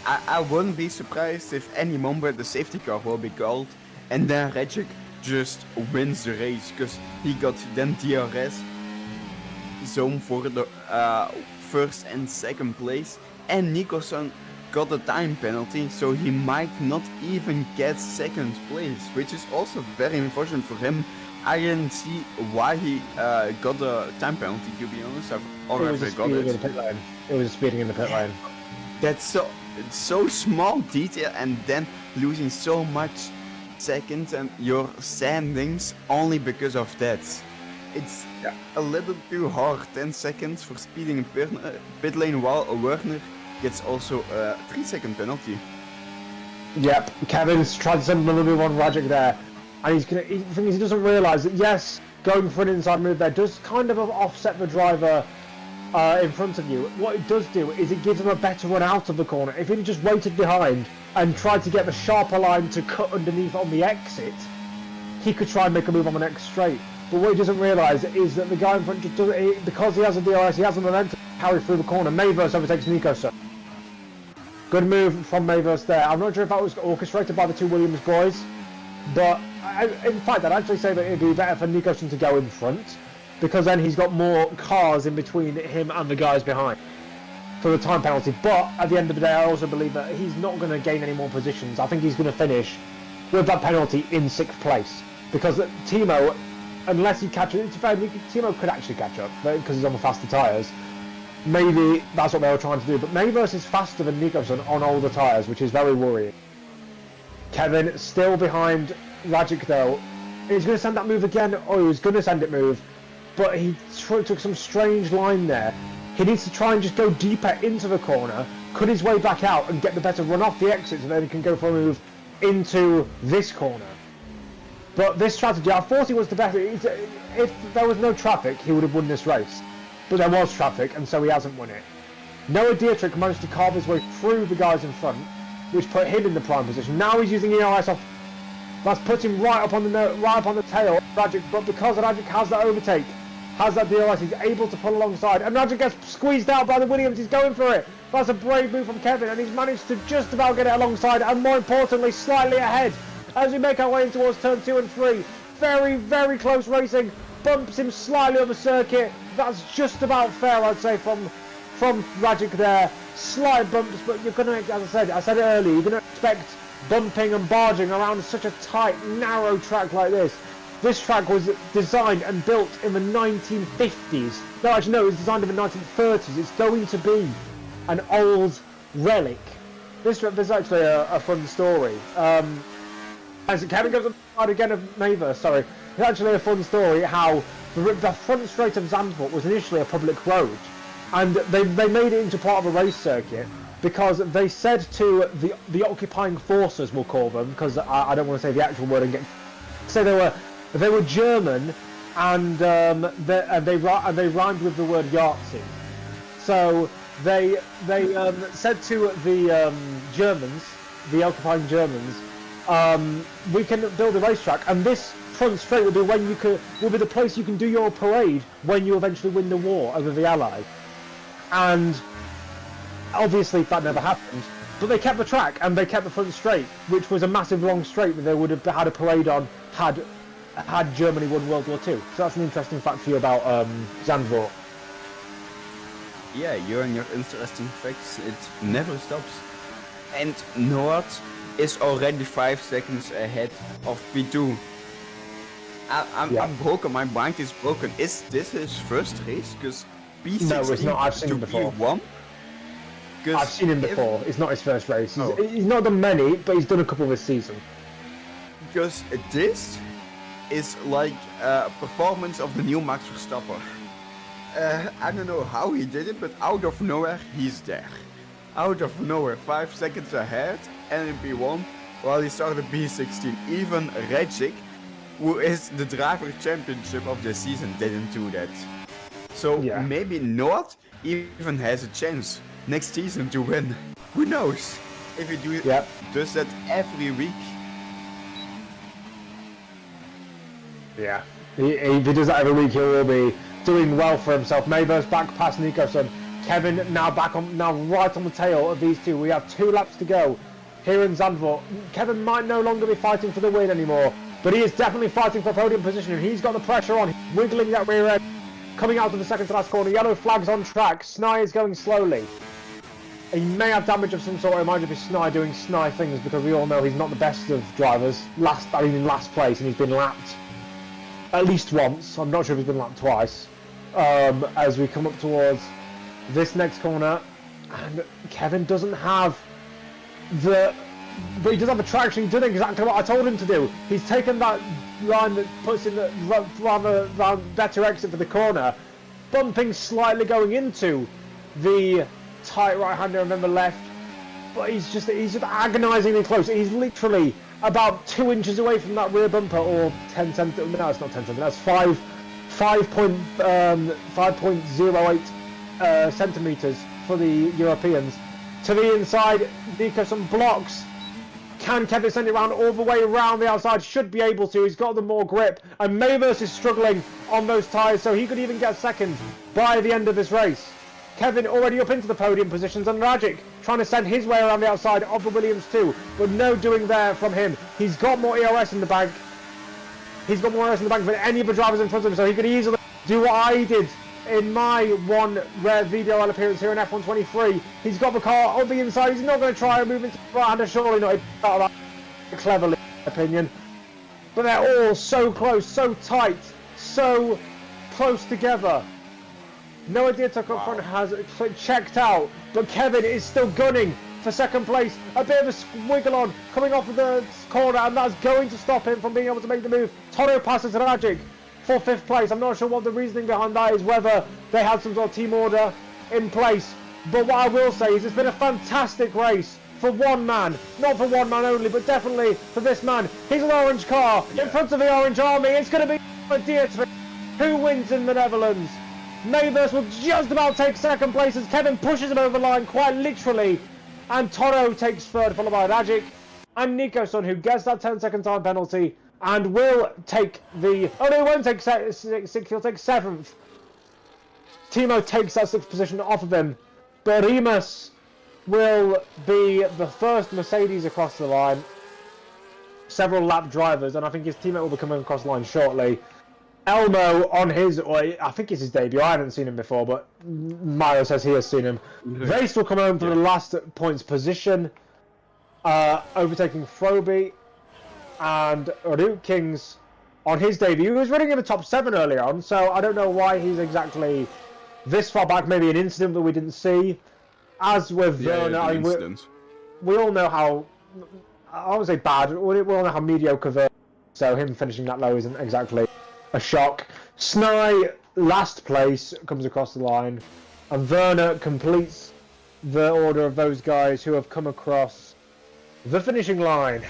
I wouldn't be surprised if any moment the safety car will be called and then Regic just wins the race because he got then DRS zone for the first and second place, and Nicholson got a time penalty, so he might not even get second place, which is also very unfortunate for him. I didn't see why he got a time penalty, to be honest. I've already got it. It was speeding in the pit lane. That's so small detail, and then losing so much seconds and your standings only because of that. It's a little too hard. 10 seconds for speeding in pit lane while Werner gets also a 3-second penalty. Yep, Kevin's tried to send another move on Rajic there, and the thing is, he doesn't realise that yes, going for an inside move there does kind of offset the driver in front of you. What it does do is it gives him a better run out of the corner. If he just waited behind and tried to get the sharper line to cut underneath on the exit, he could try and make a move on the next straight. But what he doesn't realise is that the guy in front just doesn't, because he has a DRS, he has a momentum to carry through the corner. Mayverse overtakes Nico, so good move from Mayverse there. I'm not sure if that was orchestrated by the two Williams boys, but in fact I'd actually say that it'd be better for Nicholson to go in front, because then he's got more cars in between him and the guys behind for the time penalty. But at the end of the day, I also believe that he's not going to gain any more positions. I think he's going to finish with that penalty in 6th place, because Timo, unless he catches, it's fair, Timo could actually catch up because he's on the faster tyres. Maybe that's what they were trying to do, but Mayverse is faster than Nicholson on older tyres, which is very worrying. Kevin still behind Rajic though. He's going to send that move again. Oh, he was going to send it move, but he took some strange line there. He needs to try and just go deeper into the corner, cut his way back out and get the better run off the exit so then he can go for a move into this corner. But this strategy, I thought he was the best. If there was no traffic, he would have won this race. But there was traffic, and so he hasn't won it. Noah Dietrich managed to carve his way through the guys in front, which put him in the prime position. Now he's using ERS off. That's put him right up on the tail of Rajic, but because Rajic has that overtake, has that DRS, he's able to pull alongside, and Rajic gets squeezed out by the Williams. He's going for it. That's a brave move from Kevin, and he's managed to just about get it alongside, and more importantly, slightly ahead as we make our way towards turn 2 and 3. Very, very close racing. Bumps him slightly on the circuit. That's just about fair, I'd say, from Rajic there. Slight bumps, but you're going to, as I said it earlier, you're going to expect bumping and barging around such a tight, narrow track like this. This track was designed and built in the 1950s. No, actually, no, it was designed in the 1930s. It's going to be an old relic. This is actually a fun story. As Kevin goes on the side again of Mayverse, sorry. It's actually a fun story how the front straight of Zandvoort was initially a public road, and they made it into part of a race circuit because they said to the occupying forces, we'll call them, because I don't want to say the actual word and get. So they were German, and they rhymed with the word Yahtzee. So they said to the Germans, the occupying Germans, we can build a racetrack, and this front straight will be the place you can do your parade when you eventually win the war over the Allies. And obviously that never happened, but they kept the track and they kept the front straight, which was a massive long straight that they would have had a parade on had Germany won World War II. So that's an interesting fact for you about Zandvoort. Yeah, you and your interesting facts, it never stops. And Noord is already 5 seconds ahead of P2. I'm broken, my mind is broken. Is this his first race? Because P16 no, it's not. I've seen him before. P1? I've seen him before. It's not his first race. He's not done many, but he's done a couple this season. Because this is like a performance of the new Max Verstappen. I don't know how he did it, but out of nowhere, he's there. Out of nowhere, 5 seconds ahead, and in P1, while he started P16. Even Regic, who is the driver championship of the season, didn't do that. So maybe Noord even has a chance next season to win. Who knows? If he does that every week. If he does that every week, he will be doing well for himself. Mayverse back past Nicholson. Kevin now right on the tail of these two. We have 2 laps to go here in Zandvoort. Kevin might no longer be fighting for the win anymore, but he is definitely fighting for podium position, and he's got the pressure on, wiggling that rear end, coming out of the second to last corner. Yellow flags on track. Snai is going slowly. He may have damage of some sort. It might just be Snai doing Snai things, because we all know he's not the best of drivers. In last place, and he's been lapped at least once. I'm not sure if he's been lapped twice. As we come up towards this next corner, and Kevin doesn't have but he does have a traction. He's doing exactly what I told him to do. He's taken that line that puts in the rather better exit for the corner, bumping slightly going into the tight right-hander, remember left, but he's just agonisingly close. He's literally about 2 inches away from that rear bumper, or 10 centimeters. No, it's not 10 centimeters. That's 5.08 centimeters for the Europeans. To the inside, Nicholson blocks. Can Kevin send it around all the way around the outside? Should be able to. He's got the more grip. And Mavers is struggling on those tyres, so he could even get second by the end of this race. Kevin already up into the podium positions, and Rajic trying to send his way around the outside of the Williams too, but no doing there from him. He's got more ERS in the bank. He's got more ERS in the bank than any of the drivers in front of him, so he could easily do what I did in my one rare VDRL appearance here in F123. He's got the car on the inside. He's not going to try and move into the right-hander. Surely not. He thought of that cleverly, in my opinion. But they're all so close, so tight, so close together. No idea Tucker up front has checked out, but Kevin is still gunning for second place. A bit of a squiggle on coming off of the corner, and that's going to stop him from being able to make the move. Toto passes Rajic for 5th place. I'm not sure what the reasoning behind that is, whether they had some sort of team order in place. But what I will say is it's been a fantastic race for one man. Not for one man only, but definitely for this man. He's an orange car in front of the orange army. It's going to be Dietrich who wins in the Netherlands. Mavers will just about take second place as Kevin pushes him over the line quite literally. And Toto takes 3rd, followed by Rajic and Nicholson, who gets that 10-second time penalty and will take the... Oh no, he won't take 6th, he'll take 7th. Timo takes that 6th position off of him. But Remus will be the first Mercedes across the line. Several lap drivers, and I think his teammate will be coming across the line shortly. Elmo on his... I think it's his debut. I haven't seen him before, but Mario says he has seen him. Race will come home for the last points position, overtaking Froby. And Ruud Kings on his debut. He was running in the top 7 earlier on, so I don't know why he's exactly this far back. Maybe an incident that we didn't see. As with Werner, I mean, we all know how, I won't say bad, we all know how mediocre Werner is, so him finishing that low isn't exactly a shock. Snai, last place, comes across the line, and Werner completes the order of those guys who have come across the finishing line.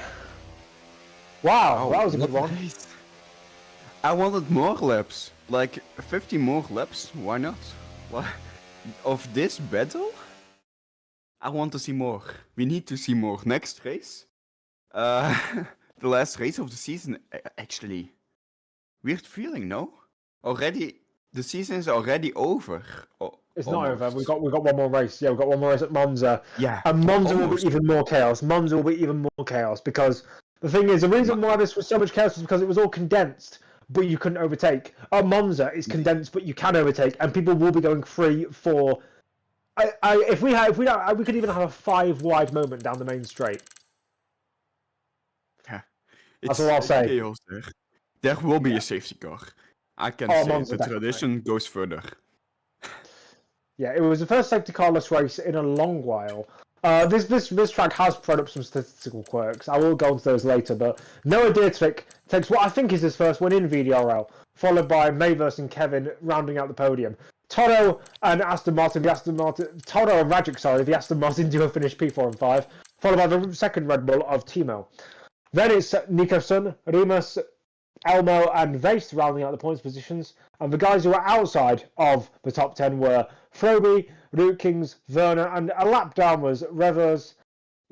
Wow, that was a good one. I wanted more laps, like 50 more laps, why not? Of this battle? I want to see more. We need to see more. Next race? The last race of the season, actually. Weird feeling, no? Already, the season is already over. It's not over. We've got one more race. Yeah, we've got one more race at Monza. Yeah. And Monza will be even more chaos. Monza will be even more chaos because the thing is, the reason why this was so much chaos was because it was all condensed, but you couldn't overtake. Monza is condensed, but you can overtake, and people will be going free for. We could even have a 5-wide moment down the main straight. Yeah. That's all I'll say. Chaos there. There will be a safety car. I can say Monza, the tradition goes further. Yeah, it was the first safety carless race in a long while. This track has thrown up some statistical quirks. I will go into those later, but Noah Dietrich takes what I think is his first win in VDRL, followed by Mavers and Kevin rounding out the podium. Toto and Aston Martin, Toto and Rajic, sorry, the Aston Martin duo finished P4 and 5, followed by the second Red Bull of Timo. Then it's Nicholson, Remus, Elmo and Vace rounding out the points positions, and the guys who were outside of the top 10 were Froby, Ruud Kings, Werner, and a lap down was Revers,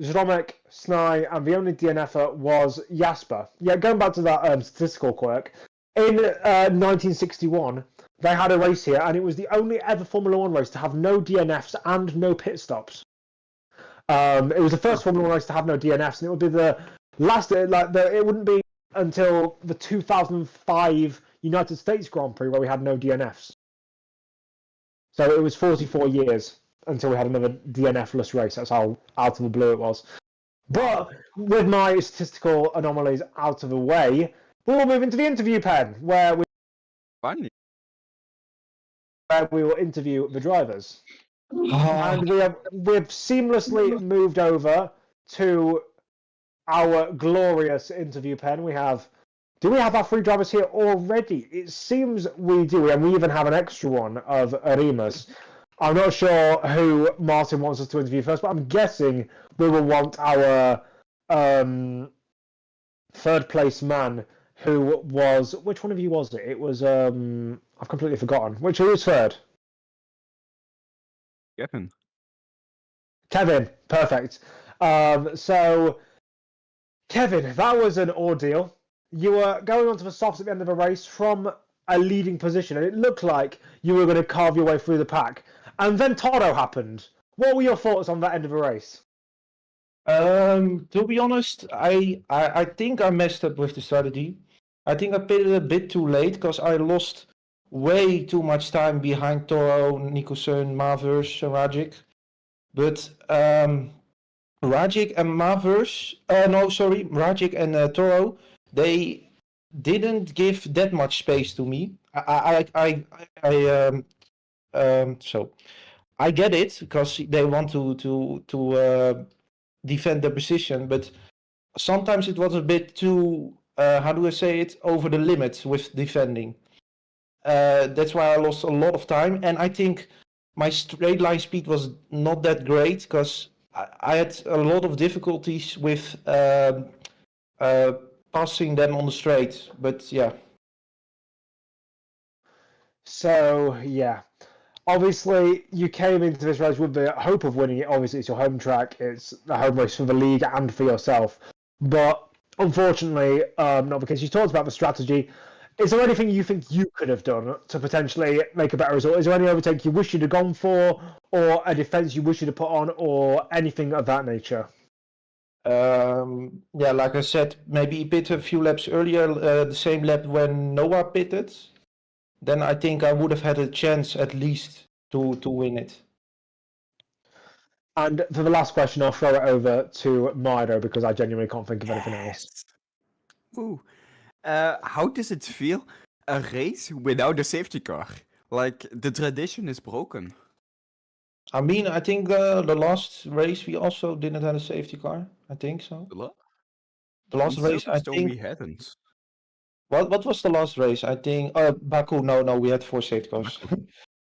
Zromek, Snai, and the only DNFer was Jasper. Yeah, going back to that statistical quirk, in 1961, they had a race here, and it was the only ever Formula One race to have no DNFs and no pit stops. It was the first Formula One race to have no DNFs, and it would be the last. It wouldn't be until the 2005 United States Grand Prix where we had no DNFs. So it was 44 years until we had another DNF-less race. That's how out of the blue it was. But with my statistical anomalies out of the way, we will move into the interview pen, where we will interview the drivers. And we've seamlessly moved over to our glorious interview pen. Do we have our 3 drivers here already? It seems we do, and we even have an extra one of Arimas. I'm not sure who Martin wants us to interview first, but I'm guessing we will want our third place man, who was... Which one of you was it? It was... I've completely forgotten. Who was third? Kevin, perfect. So, Kevin, that was an ordeal. You were going onto the softs at the end of a race from a leading position, and it looked like you were going to carve your way through the pack. And then Toro happened. What were your thoughts on that end of a race? To be honest, I think I messed up with the strategy. I think I pitted a bit too late because I lost way too much time behind Toro, Nicholson, Mavers, and Rajic. But Rajic and Toro, they didn't give that much space to me. So I get it because they want to defend their position, but sometimes it was a bit too how do I say it, over the limit with defending. That's why I lost a lot of time, and I think my straight line speed was not that great because I had a lot of difficulties with passing them on the straight. But yeah. So yeah, obviously you came into this race with the hope of winning it. Obviously, it's your home track. It's the home race for the league and for yourself. But unfortunately, not because you talked about the strategy. Is there anything you think you could have done to potentially make a better result? Is there any overtake you wish you'd have gone for, or a defense you wish you'd have put on, or anything of that nature? Yeah, like I said, maybe pit a few laps earlier, the same lap when Noah pitted. Then I think I would have had a chance at least to win it. And for the last question, I'll throw it over to Mido because I genuinely can't think of anything else. Ooh. How does it feel, a race without a safety car? Like, the tradition is broken. I mean, I think the last race we also didn't have a safety car. I think so. The last race, I think... we hadn't. What was the last race? I think... Baku, no, we had 4 safety cars.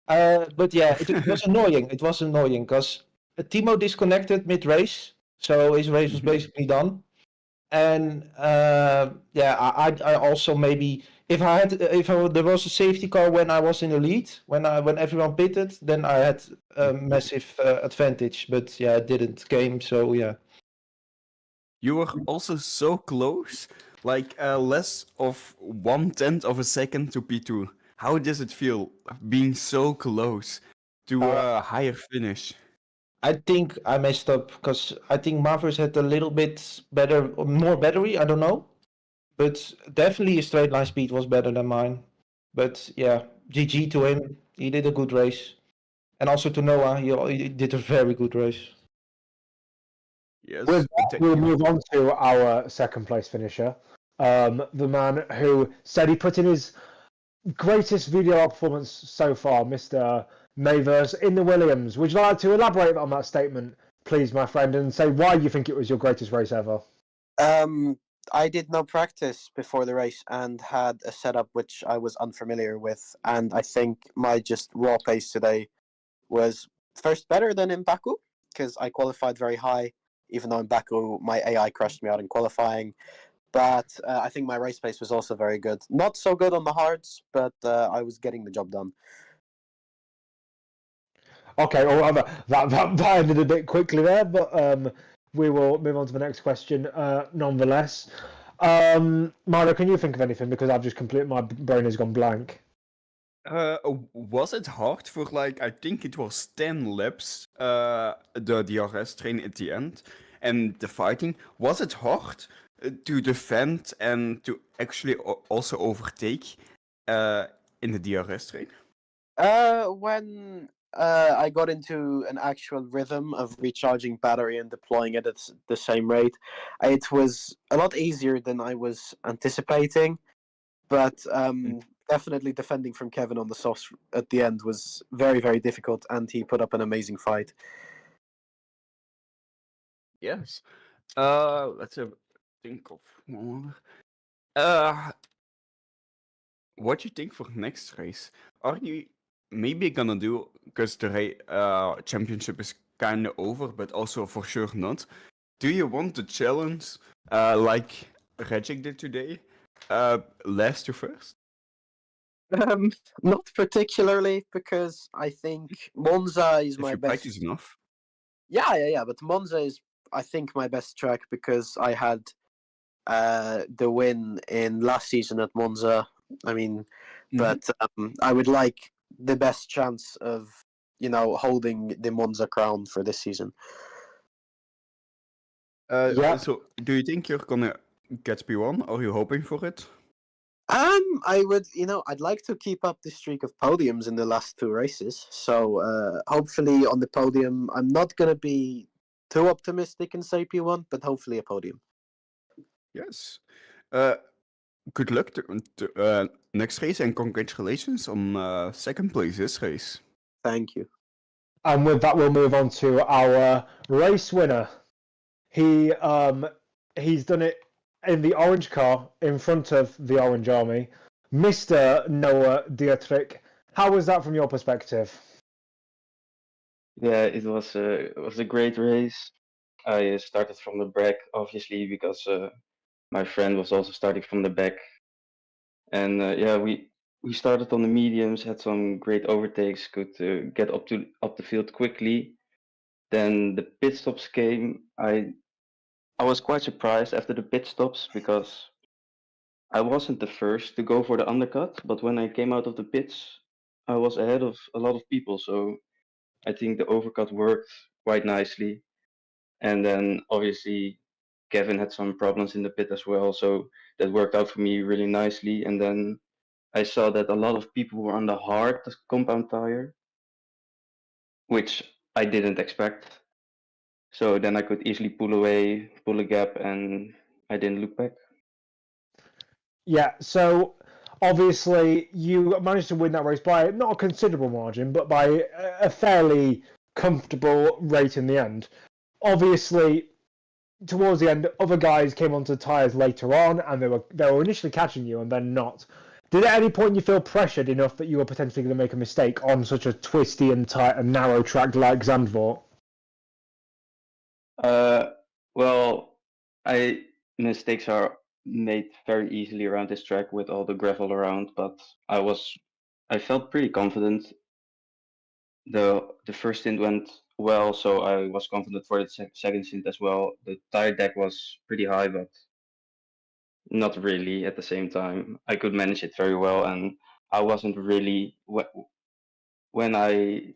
But yeah, it was annoying. It was annoying because Timo disconnected mid-race, so his race was basically done. And yeah, I also maybe if there was a safety car when I was in the lead, when everyone pitted, then I had a massive advantage. But yeah, it didn't came. So yeah. You were also so close, like less of 1/10 of a second to P2. How does it feel being so close to a higher finish? I think I messed up because I think Mavers had a little bit more battery. I don't know, but definitely his straight line speed was better than mine. But yeah, GG to him. He did a good race, and also to Noah, he did a very good race. Yes. With that, we'll move on to our second place finisher, the man who said he put in his greatest VDRL performance so far, Mr. Mavers in the Williams. Would you like to elaborate on that statement, please, my friend, and say why you think it was your greatest race ever? I did no practice before the race and had a setup which I was unfamiliar with, and I think my just raw pace today was first better than in Baku because I qualified very high, even though in Baku my AI crushed me out in qualifying. But I think my race pace was also very good. Not so good on the hards, but I was getting the job done. Okay, well, that ended a bit quickly there, but we will move on to the next question nonetheless. Milo, can you think of anything? Because I've just my brain has gone blank. Was it hard for like, I think it was 10 laps, the DRS train at the end, and the fighting? Was it hard to defend and to actually also overtake in the DRS train? When I got into an actual rhythm of recharging battery and deploying it at the same rate, it was a lot easier than I was anticipating. But definitely defending from Kevin on the softs at the end was very, very difficult, and he put up an amazing fight. Yes. Let's think of more. What do you think for next race? Are you maybe gonna do, because the championship is kind of over, but also for sure not. Do you want to challenge like Regic did today? Last to first? Not particularly, because I think Monza is If my you best. practice enough. Yeah. But Monza is, I think, my best track because I had the win in last season at Monza. I mean, but I would like the best chance of holding the Monza crown for this season. Yeah. So, do you think you're gonna get P1? Are you hoping for it? I would, I'd like to keep up the streak of podiums in the last two races. So hopefully on the podium, I'm not gonna be too optimistic and say P1, but hopefully a podium. Yes. Good luck to next race and congratulations on second place this race. Thank you. And with that, we'll move on to our race winner. He's done it in the orange car in front of the Orange Army, Mr. Noah Dietrich. How was that from your perspective? Yeah, it was a great race. I started from the back, obviously, because my friend was also starting from the back. And yeah, we started on the mediums, had some great overtakes, could get up the field quickly. Then the pit stops came. I was quite surprised after the pit stops because I wasn't the first to go for the undercut, but when I came out of the pits, I was ahead of a lot of people. So I think the overcut worked quite nicely. And then obviously Kevin had some problems in the pit as well, so that worked out for me really nicely. And then I saw that a lot of people were on the hard compound tire, which I didn't expect. So then I could easily pull away, pull a gap, and I didn't look back. Yeah, so obviously you managed to win that race by not a considerable margin, but by a fairly comfortable rate in the end. Obviously, towards the end, other guys came onto the tyres later on, and they were initially catching you, and then not. Did at any point you feel pressured enough that you were potentially going to make a mistake on such a twisty and tight and narrow track like Zandvoort? Well, mistakes are made very easily around this track with all the gravel around, but I felt pretty confident. The first stint went well, so I was confident for the second stint as well. The tire deck was pretty high, but not really at the same time. I could manage it very well, and I wasn't really when I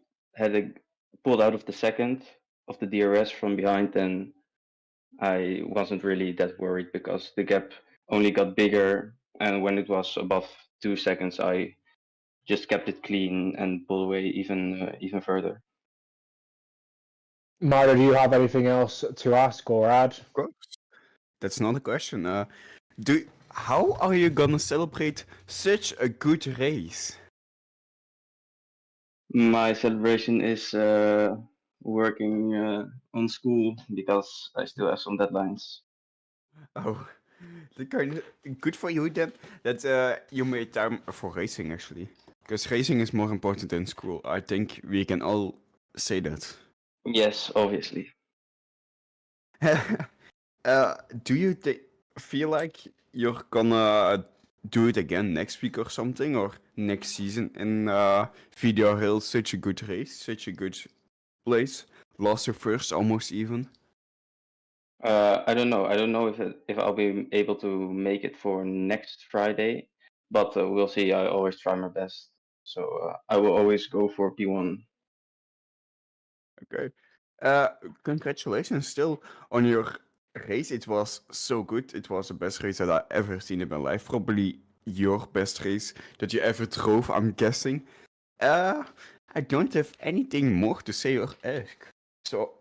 pulled out of the second of the DRS from behind, then I wasn't really that worried because the gap only got bigger, and when it was above 2 seconds, I just kept it clean and pulled away even further. Myra, do you have anything else to ask or add? Of course. That's not a question. How are you gonna celebrate such a good race? My celebration is working on school because I still have some deadlines. Oh, good for you then that you made time for racing actually, because racing is more important than school. I think we can all say that. Yes, obviously. Do you feel like you're gonna do it again next week or something, or next season in VDRL? Such a good race, such a good place. Lost your first almost even. I don't know. I don't know if I'll be able to make it for next Friday, but we'll see. I always try my best. So I will always go for P1. Okay. Congratulations still on your race. It was so good. It was the best race that I ever seen in my life. Probably your best race that you ever drove, I'm guessing. I don't have anything more to say or ask. So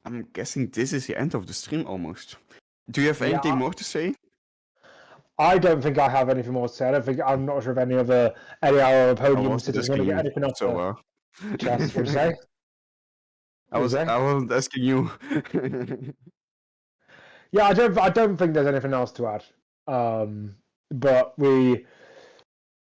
I'm guessing this is the end of the stream almost. Do you have Yeah, anything more to say? I don't think I have anything more to say. I'm not sure if any our I podium wasn't sitters want to asking get you. anything off So their chest. What do you say? I wasn't asking you. Yeah, I don't think there's anything else to add. But we'll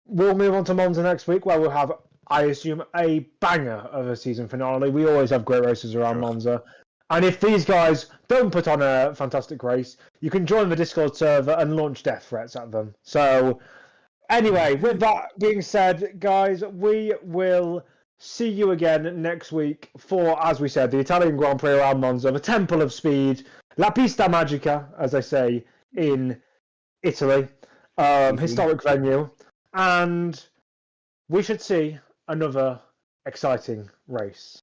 move on to Monza next week, where we'll have, I assume, a banger of a season finale. We always have great races around Sure. Monza. And if these guys don't put on a fantastic race, you can join the Discord server and launch death threats at them. So, anyway, with that being said, guys, we will see you again next week for, as we said, the Italian Grand Prix around Monza, the Temple of Speed, La Pista Magica, as they say in Italy, historic venue, and we should see another exciting race.